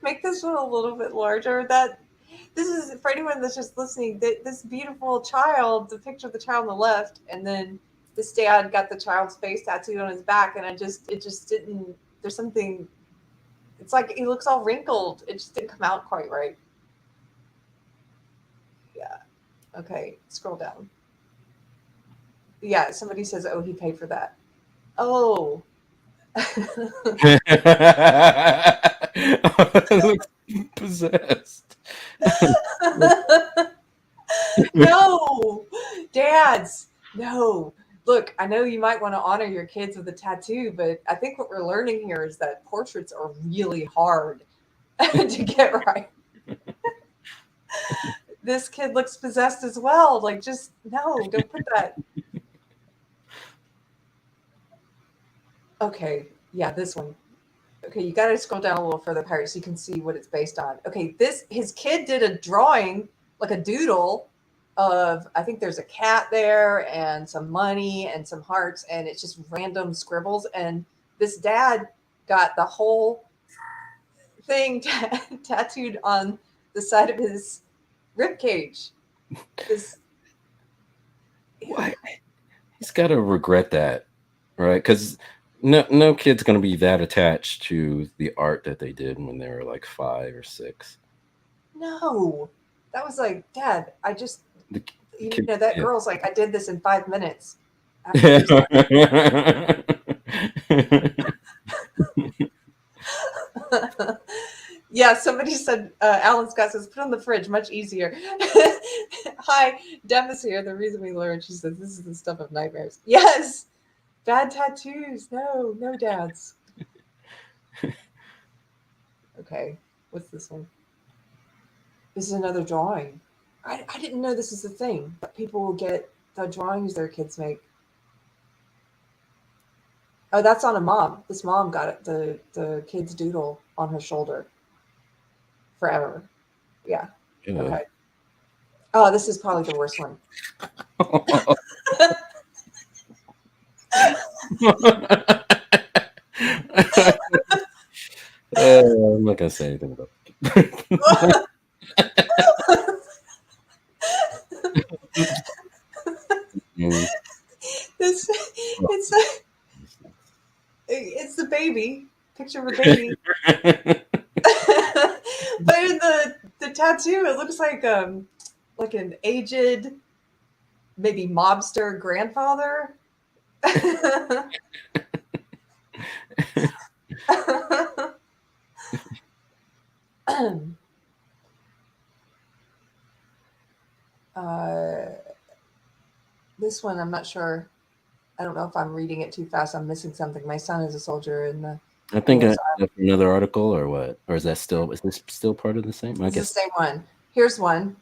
make this one a little bit larger. This is for anyone that's just listening. This beautiful child, the picture of the child on the left, and then this dad got the child's face tattooed on his back, and it just didn't. There's something. It's like he looks all wrinkled. It just didn't come out quite right. Yeah. Okay. Scroll down. Yeah. Somebody says, "Oh, he paid for that." Oh. Looks possessed. No, dads, no. Look, I know you might want to honor your kids with a tattoo, but I think what we're learning here is that portraits are really hard to get right. This kid looks possessed as well. Like, just no, don't put that. Okay, yeah, this one. Okay, you got to scroll down a little further, Pirate, so you can see what it's based on. Okay, his kid did a drawing, like a doodle of, I think there's a cat there and some money and some hearts, and it's just random scribbles. And this dad got the whole thing tattooed on the side of his rib cage. What? He's got to regret that, right? Because no kid's going to be that attached to the art that they did when they were like 5 or 6. No, that was like, Dad, I just, kid- that yeah. girl's like, I did this in 5 minutes. Yeah, somebody said, Alan Scott says, put on the fridge, much easier. Hi, Deb is here. The reason we learned, she says, this is the stuff of nightmares. Yes, bad tattoos. No dads. Okay, what's this one? This is another drawing. I didn't know this is a thing, but people will get the drawings their kids make. Oh, that's on a mom. This mom got it, the kid's doodle on her shoulder. Forever. Yeah. Yeah. Okay. Oh, this is probably the worst one. I'm not gonna say anything about it. It's the baby picture of a baby. But in the tattoo, it looks like an aged, maybe mobster grandfather. This one, I'm not sure. I don't know if I'm reading it too fast. I'm missing something. My son is a soldier in the. I think another article or what? Or is this still part of the same? It's the same one. Here's one.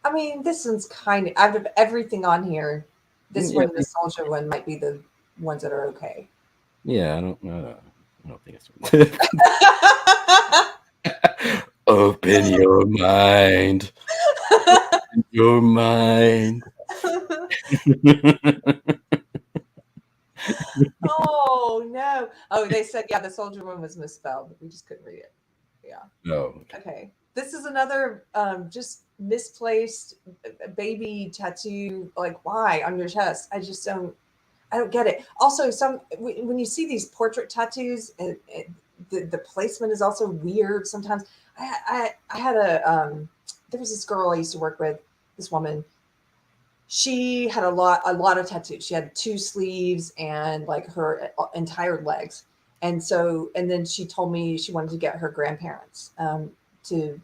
I mean, this one's kind of, out of everything on here, this one, the soldier one, might be the ones that are okay. Yeah, I don't think it's. Open your mind. Open your mind. Oh no! Oh, they said the soldier one was misspelled. We just couldn't read it. Yeah. No. Okay. This is another just misplaced baby tattoo. Like, why on your chest? I don't get it. Also, when you see these portrait tattoos, the placement is also weird sometimes. I had there was this girl I used to work with, this woman. She had a lot of tattoos. She had 2 sleeves and like her entire legs. And then she told me she wanted to get her grandparents to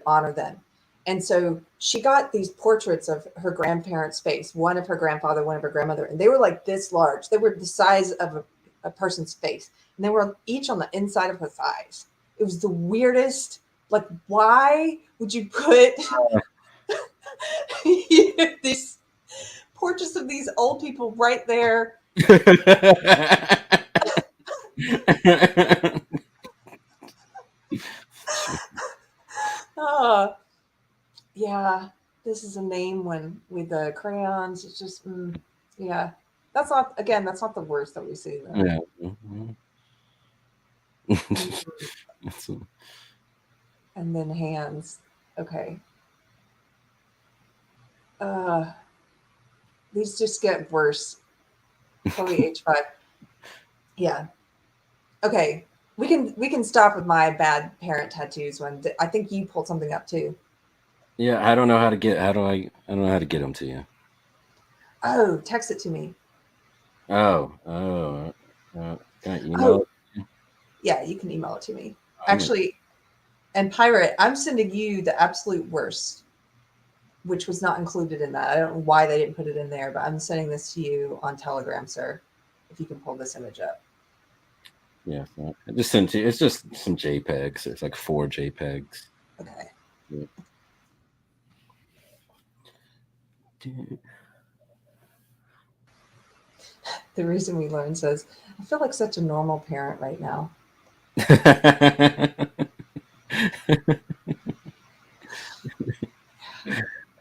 honor them. And so she got these portraits of her grandparents' face, one of her grandfather, one of her grandmother, and they were like this large. They were the size of a person's face, and they were each on the inside of her thighs. It was the weirdest. Like, why would you put these portraits of these old people right there? Yeah, this is a name one with the crayons. It's just, yeah. That's not the worst that we see. Though. Yeah. And then hands. Okay. These just get worse. Chloe H5. Yeah. Okay. We can stop with my bad parent tattoos one. I think you pulled something up too. Yeah, I don't know how to get. I don't know how to get them to you. Oh, text it to me. Can I email it? Yeah, you can email it to me. Actually, and Pirate, I'm sending you the absolute worst, which was not included in that. I don't know why they didn't put it in there, but I'm sending this to you on Telegram, sir. If you can pull this image up. Yeah, I just sent you. It's just some JPEGs. It's like 4 JPEGs. Okay. Yeah. The reason we learn says, I feel like such a normal parent right now.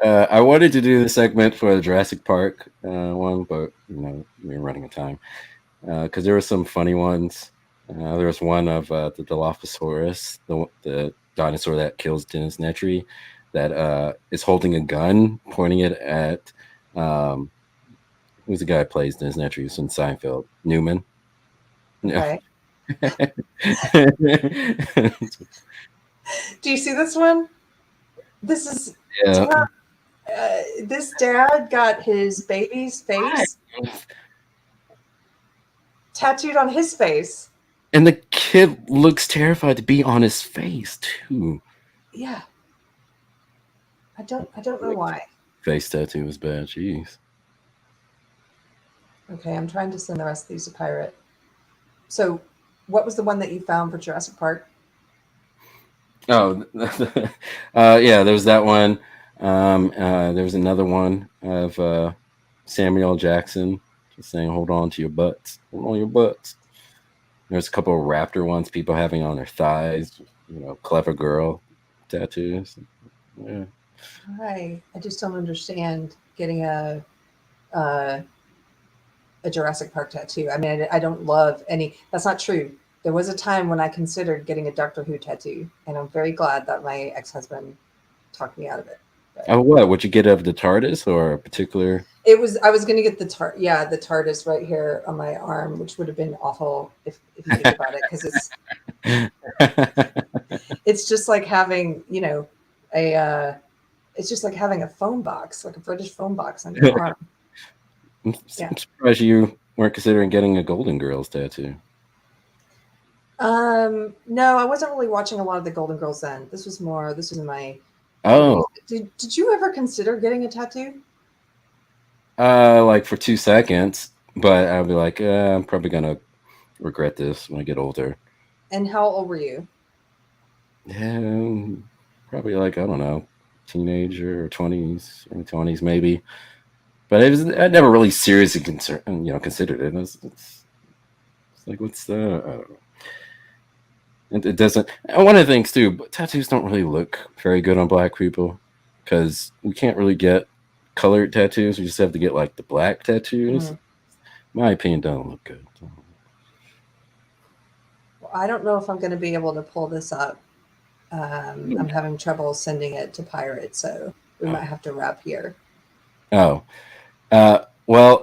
I wanted to do the segment for the Jurassic Park one, but we're running out of time because there were some funny ones. There was one of the Dilophosaurus, the dinosaur that kills Dennis Nedry, that is holding a gun, pointing it at who's the guy who plays Dennis Nedry? He's in Seinfeld. Newman. Okay. Do you see this one? This is this dad got his baby's face tattooed on his face. And the kid looks terrified to be on his face too. Yeah. I don't know why. Face tattoo is bad. Jeez. Okay, I'm trying to send the rest of these to Pirate. So, what was the one that you found for Jurassic Park? Oh, yeah, there was that one. There was another one of Samuel Jackson just saying, "Hold on to your butts, hold on your butts." There's a couple of raptor ones, people having on their thighs, clever girl tattoos. Yeah. Right. I just don't understand getting a Jurassic Park tattoo. I mean, I don't love any. That's not true. There was a time when I considered getting a Doctor Who tattoo, and I'm very glad that my ex-husband talked me out of it. Oh, what? Would you get of the TARDIS or a particular? I was going to get the TARDIS right here on my arm, which would have been awful if you think about it, because it's just like having it's just like having a phone box, like a British phone box on your arm. I'm surprised you weren't considering getting a Golden Girls tattoo. No, I wasn't really watching a lot of the Golden Girls then. This was in my. Oh. Did you ever consider getting a tattoo? Like for 2 seconds, but I'll be like, I'm probably gonna regret this when I get older. And how old were you? Yeah, probably like, I don't know, teenager or 20s, early 20s maybe. But I never really seriously considered it. It's like, what's the? I don't know. It doesn't. And one of the things too, tattoos don't really look very good on black people because we can't really get colored tattoos. We just have to get like the black tattoos. Mm-hmm. My opinion, don't look good. Well, I don't know if I'm going to be able to pull this up. I'm having trouble sending it to Pirate, so we might have to wrap here. Oh, well,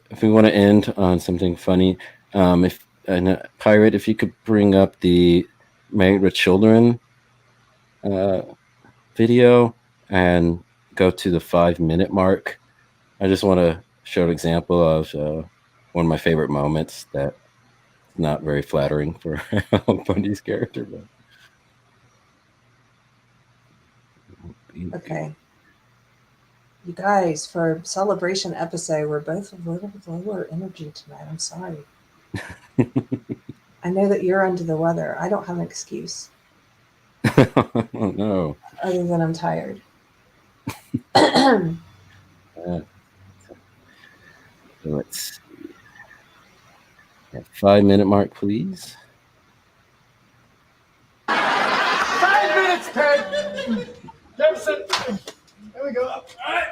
if we want to end on something funny, Pirate, if you could bring up the Married with Children video and go to the 5-minute mark. I just want to show an example of one of my favorite moments that's not very flattering for Bundy's character. But... Okay. You guys, for celebration episode, we're both a little lower energy tonight. I'm sorry. I know that you're under the weather. I don't have an excuse. Oh, no. Other than I'm tired. Let's see. 5-minute mark, please. 5 minutes, Ted. Jefferson. There we go. All right.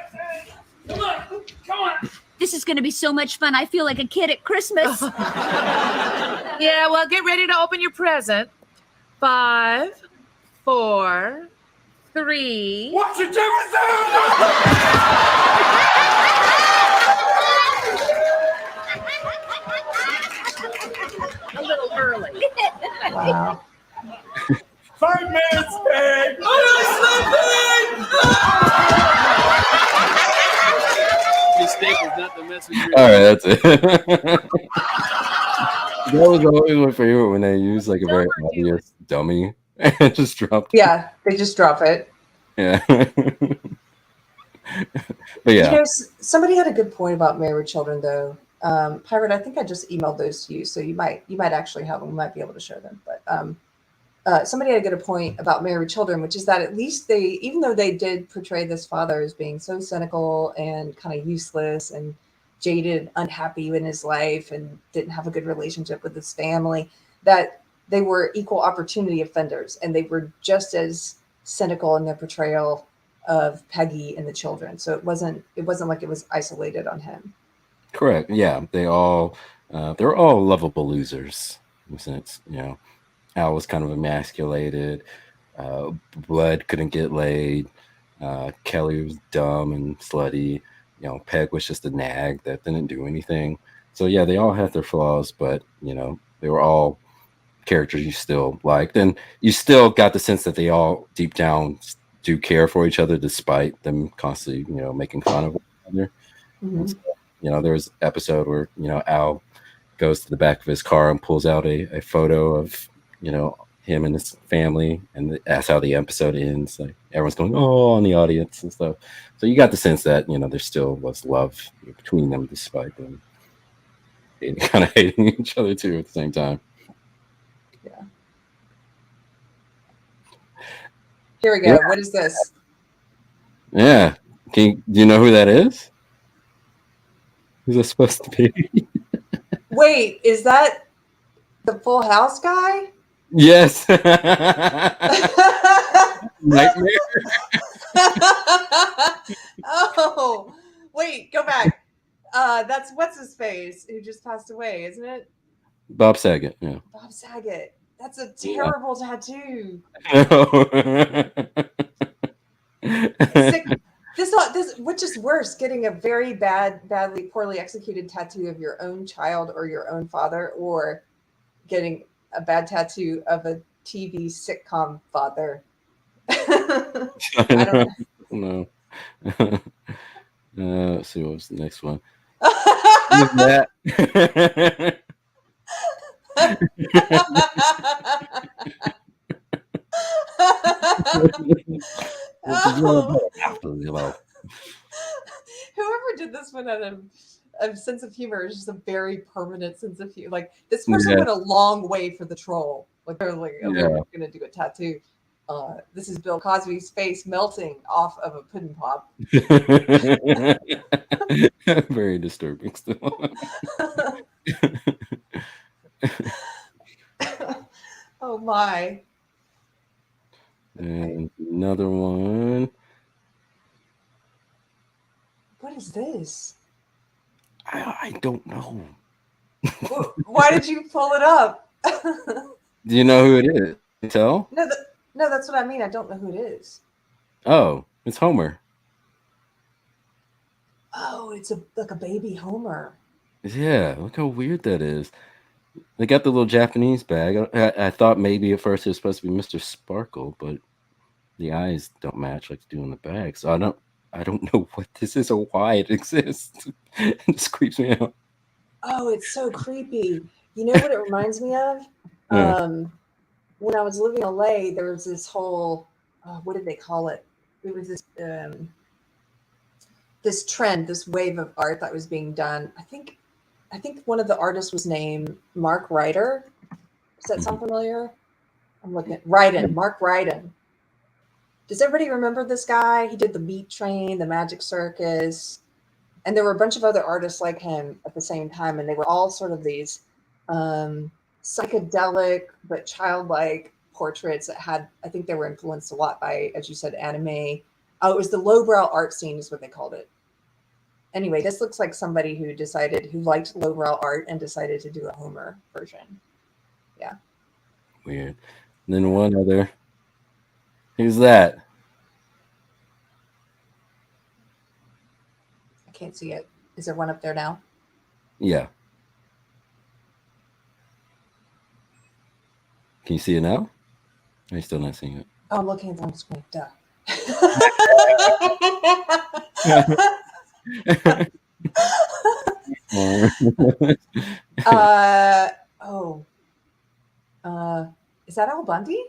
Come on. Come on. This is going to be so much fun. I feel like a kid at Christmas. Yeah, well, get ready to open your present. 5, 4, 3. What you doing, A little early. Wow. 5 minutes, Peg! Staples, not the messenger. All right, that's it. That was always my favorite when they use like a very obvious dummy and just dropped. Yeah, they just drop it. Yeah. But yeah. You know, somebody had a good point about Married with Children, though. Pirate, I think I just emailed those to you, so you might actually have them. We might be able to show them. But somebody had a good point about Married with Children, which is that at least they, even though they did portray this father as being so cynical and kind of useless and jaded, unhappy in his life, and didn't have a good relationship with his family, that they were equal opportunity offenders, and they were just as cynical in their portrayal of Peggy and the children. So it wasn't like it was isolated on him. Correct. Yeah, they're all lovable losers. Since Al was kind of emasculated, Blood couldn't get laid, Kelly was dumb and slutty. Peg was just a nag that didn't do anything. So yeah, they all had their flaws, but they were all characters you still liked, and you still got the sense that they all deep down do care for each other, despite them constantly, making fun of each other. Mm-hmm. So, there was an episode where, Al goes to the back of his car and pulls out a photo of, him and his family, and that's how the episode ends. Like everyone's going, oh, in the audience and stuff. So you got the sense that, there still was love between them, despite them kind of hating each other too at the same time. Yeah. Here we go. Yeah. What is this? Yeah. Do you know who that is? Who's that supposed to be? Wait, is that the Full House guy? Yes. Nightmare. Oh, wait, go back. That's what's his face who just passed away, isn't it? Bob Saget. Yeah. Bob Saget. That's a terrible tattoo. This, which is worse, getting a very poorly executed tattoo of your own child or your own father, or getting a bad tattoo of a TV sitcom father? I don't know. Let's see what was the next one. That. Whoever did this one had a sense of humor. Is just a very permanent sense of humor. Like this person went a long way for the troll. Like they're like, oh, we're gonna do a tattoo. This is Bill Cosby's face melting off of a pudding pop. Very disturbing still. Oh my. And another one. What is this? I don't know. Why did you pull it up? Do you know who it is? Can you tell? No, that's what I mean. I don't know who it is. Oh, it's Homer. Oh, it's like a baby Homer. Yeah, look how weird that is. They got the little Japanese bag. I thought maybe at first it was supposed to be Mr. Sparkle, but the eyes don't match like they do in the bag. So I don't know what this is or why it exists. It just creeps me out. Oh, it's so creepy. You know what it reminds me of? Yeah. When I was living in LA, there was this whole, what did they call it? It was this trend, this wave of art that was being done. I think one of the artists was named Mark Ryder. Does that sound familiar? I'm looking at Ryden, Mark Ryden. Does everybody remember this guy? He did the Beat Train, the Magic Circus, and there were a bunch of other artists like him at the same time, and they were all sort of these psychedelic but childlike portraits that had, I think they were influenced a lot by, as you said, anime. Oh, it was the lowbrow art scene is what they called it. Anyway, this looks like somebody who liked lowbrow art and decided to do a Homer version. Yeah. Weird. And then one other. Who's that? I can't see it. Is there one up there now? Yeah. Can you see it now? Are you still not seeing it? Oh, I'm looking at the wrong screen. Duh. Oh. Is that Al Bundy?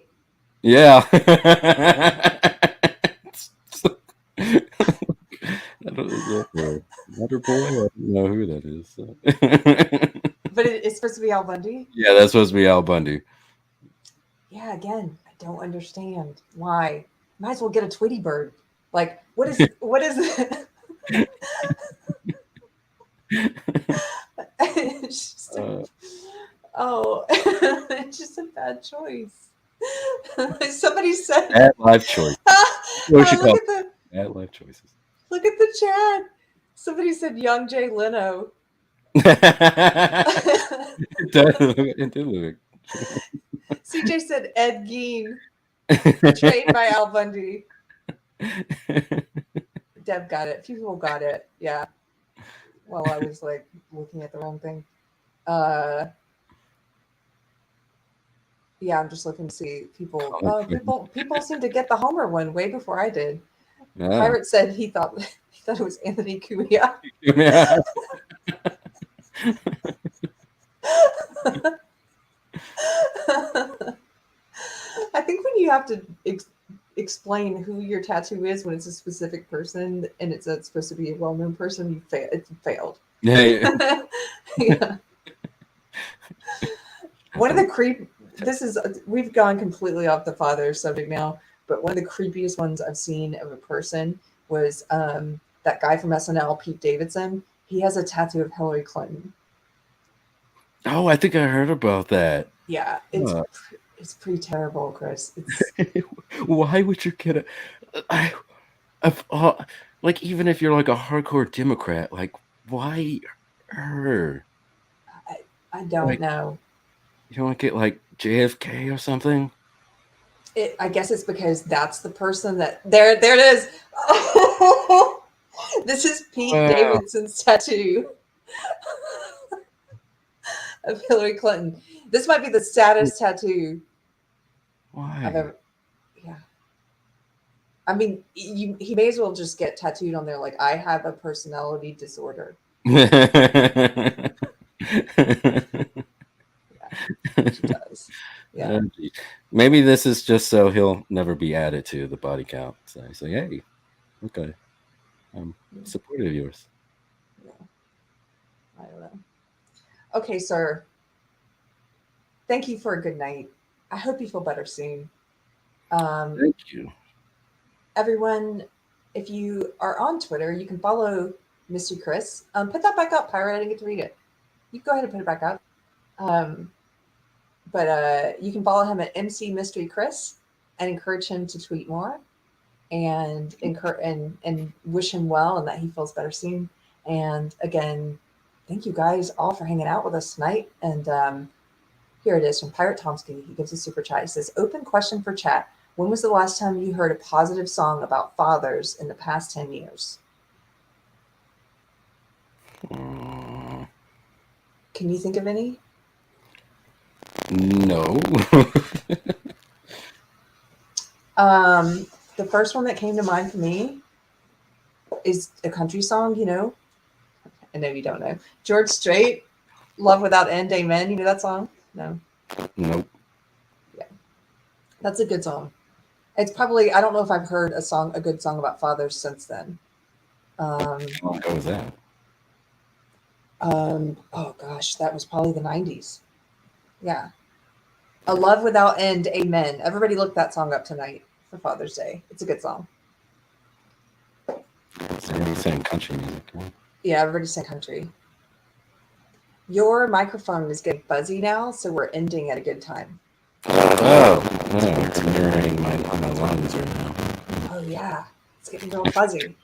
Yeah. I don't know who that is. So. But it's supposed to be Al Bundy? Yeah, that's supposed to be Al Bundy. Yeah, again, I don't understand why. Might as well get a Tweety Bird. Like, what is it's just it's just a bad choice. Somebody said Bad life choice. look at the bad life choices. Look at the chat. Somebody said young Jay Leno. It does look. CJ said Ed Gein, portrayed by Al Bundy. Deb got it. A few people got it. Yeah. Well, I was like looking at the wrong thing. Yeah, I'm just looking to see people. People seem to get the Homer one way before I did. Yeah. Pirate said he thought it was Anthony Cumia. Yeah. I think when you have to explain who your tattoo is when it's a specific person and it's supposed to be a well-known person, it's failed. Yeah. Yeah. One of the we've gone completely off the father subject now, but one of the creepiest ones I've seen of a person was that guy from SNL, Pete Davidson. He has a tattoo of Hillary Clinton. Oh, I think I heard about that. Yeah, it's pretty terrible, Chris. Why would you get like, even if you're like a hardcore Democrat, like, why her? I don't know. You don't want to get like JFK or something? I guess it's because that's the person that there it is. This is Pete Davidson's tattoo of Hillary Clinton. This might be the saddest tattoo I've ever. Yeah. I mean, he may as well just get tattooed on there like, I have a personality disorder. Yeah, she does. Yeah. Maybe this is just so he'll never be added to the body count. So he's like, hey, okay, I'm supportive of yours. Yeah. I don't know. Okay, sir. Thank you for a good night. I hope you feel better soon. Thank you. Everyone, if you are on Twitter, you can follow Mr. Chris. Put that back up, Pirate. I didn't get to read it. You can go ahead and put it back up. But you can follow him at MC Mystery Chris and encourage him to tweet more and wish him well and that he feels better soon. And again, thank you guys all for hanging out with us tonight. And here it is from Pirate Tomsky. He gives a super chat. He says, open question for chat. When was the last time you heard a positive song about fathers in the past 10 years? Can you think of any? No. The first one that came to mind for me is a country song, you know. I know you don't know. George Strait, Love Without End, Amen. You know that song? No. Nope. Yeah. That's a good song. It's probably, I don't know if I've heard a good song about fathers since then. How long ago was that? Oh gosh, that was probably the 90s. Yeah. A Love Without End, Amen. Everybody look that song up tonight for Father's Day. It's a good song. So you're saying country music, right? Yeah, everybody sang country. Your microphone is getting fuzzy now, so we're ending at a good time. It's mirroring my lungs right now. Oh yeah, it's getting real fuzzy.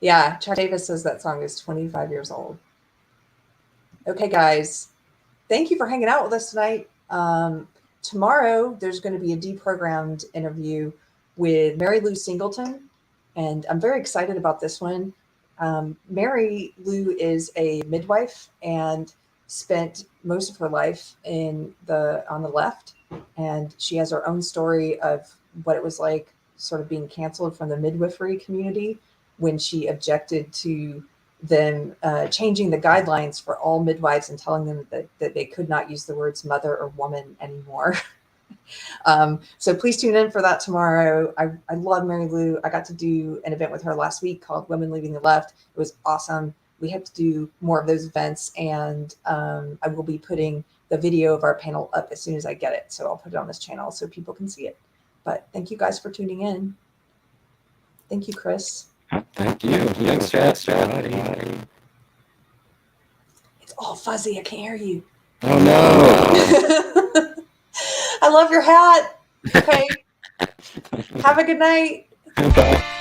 Yeah, Chad Davis says that song is 25 years old. Okay, guys, thank you for hanging out with us tonight. tomorrow there's going to be a deprogrammed interview with Mary Lou Singleton, and I'm very excited about this one. Mary Lou is a midwife and spent most of her life on the left, and she has her own story of what it was like sort of being canceled from the midwifery community when she objected to them changing the guidelines for all midwives and telling them that they could not use the words mother or woman anymore. So please tune in for that tomorrow. I love Mary Lou. I got to do an event with her last week called Women Leaving the Left. It was awesome. We have to do more of those events, and I will be putting the video of our panel up as soon as I get it. So I'll put it on this channel so people can see it. But thank you guys for tuning in. Thank you, Chris. Thank you. Thanks, Jess. It's all fuzzy. I can't hear you. Oh, no. I love your hat. Okay. Have a good night. Bye.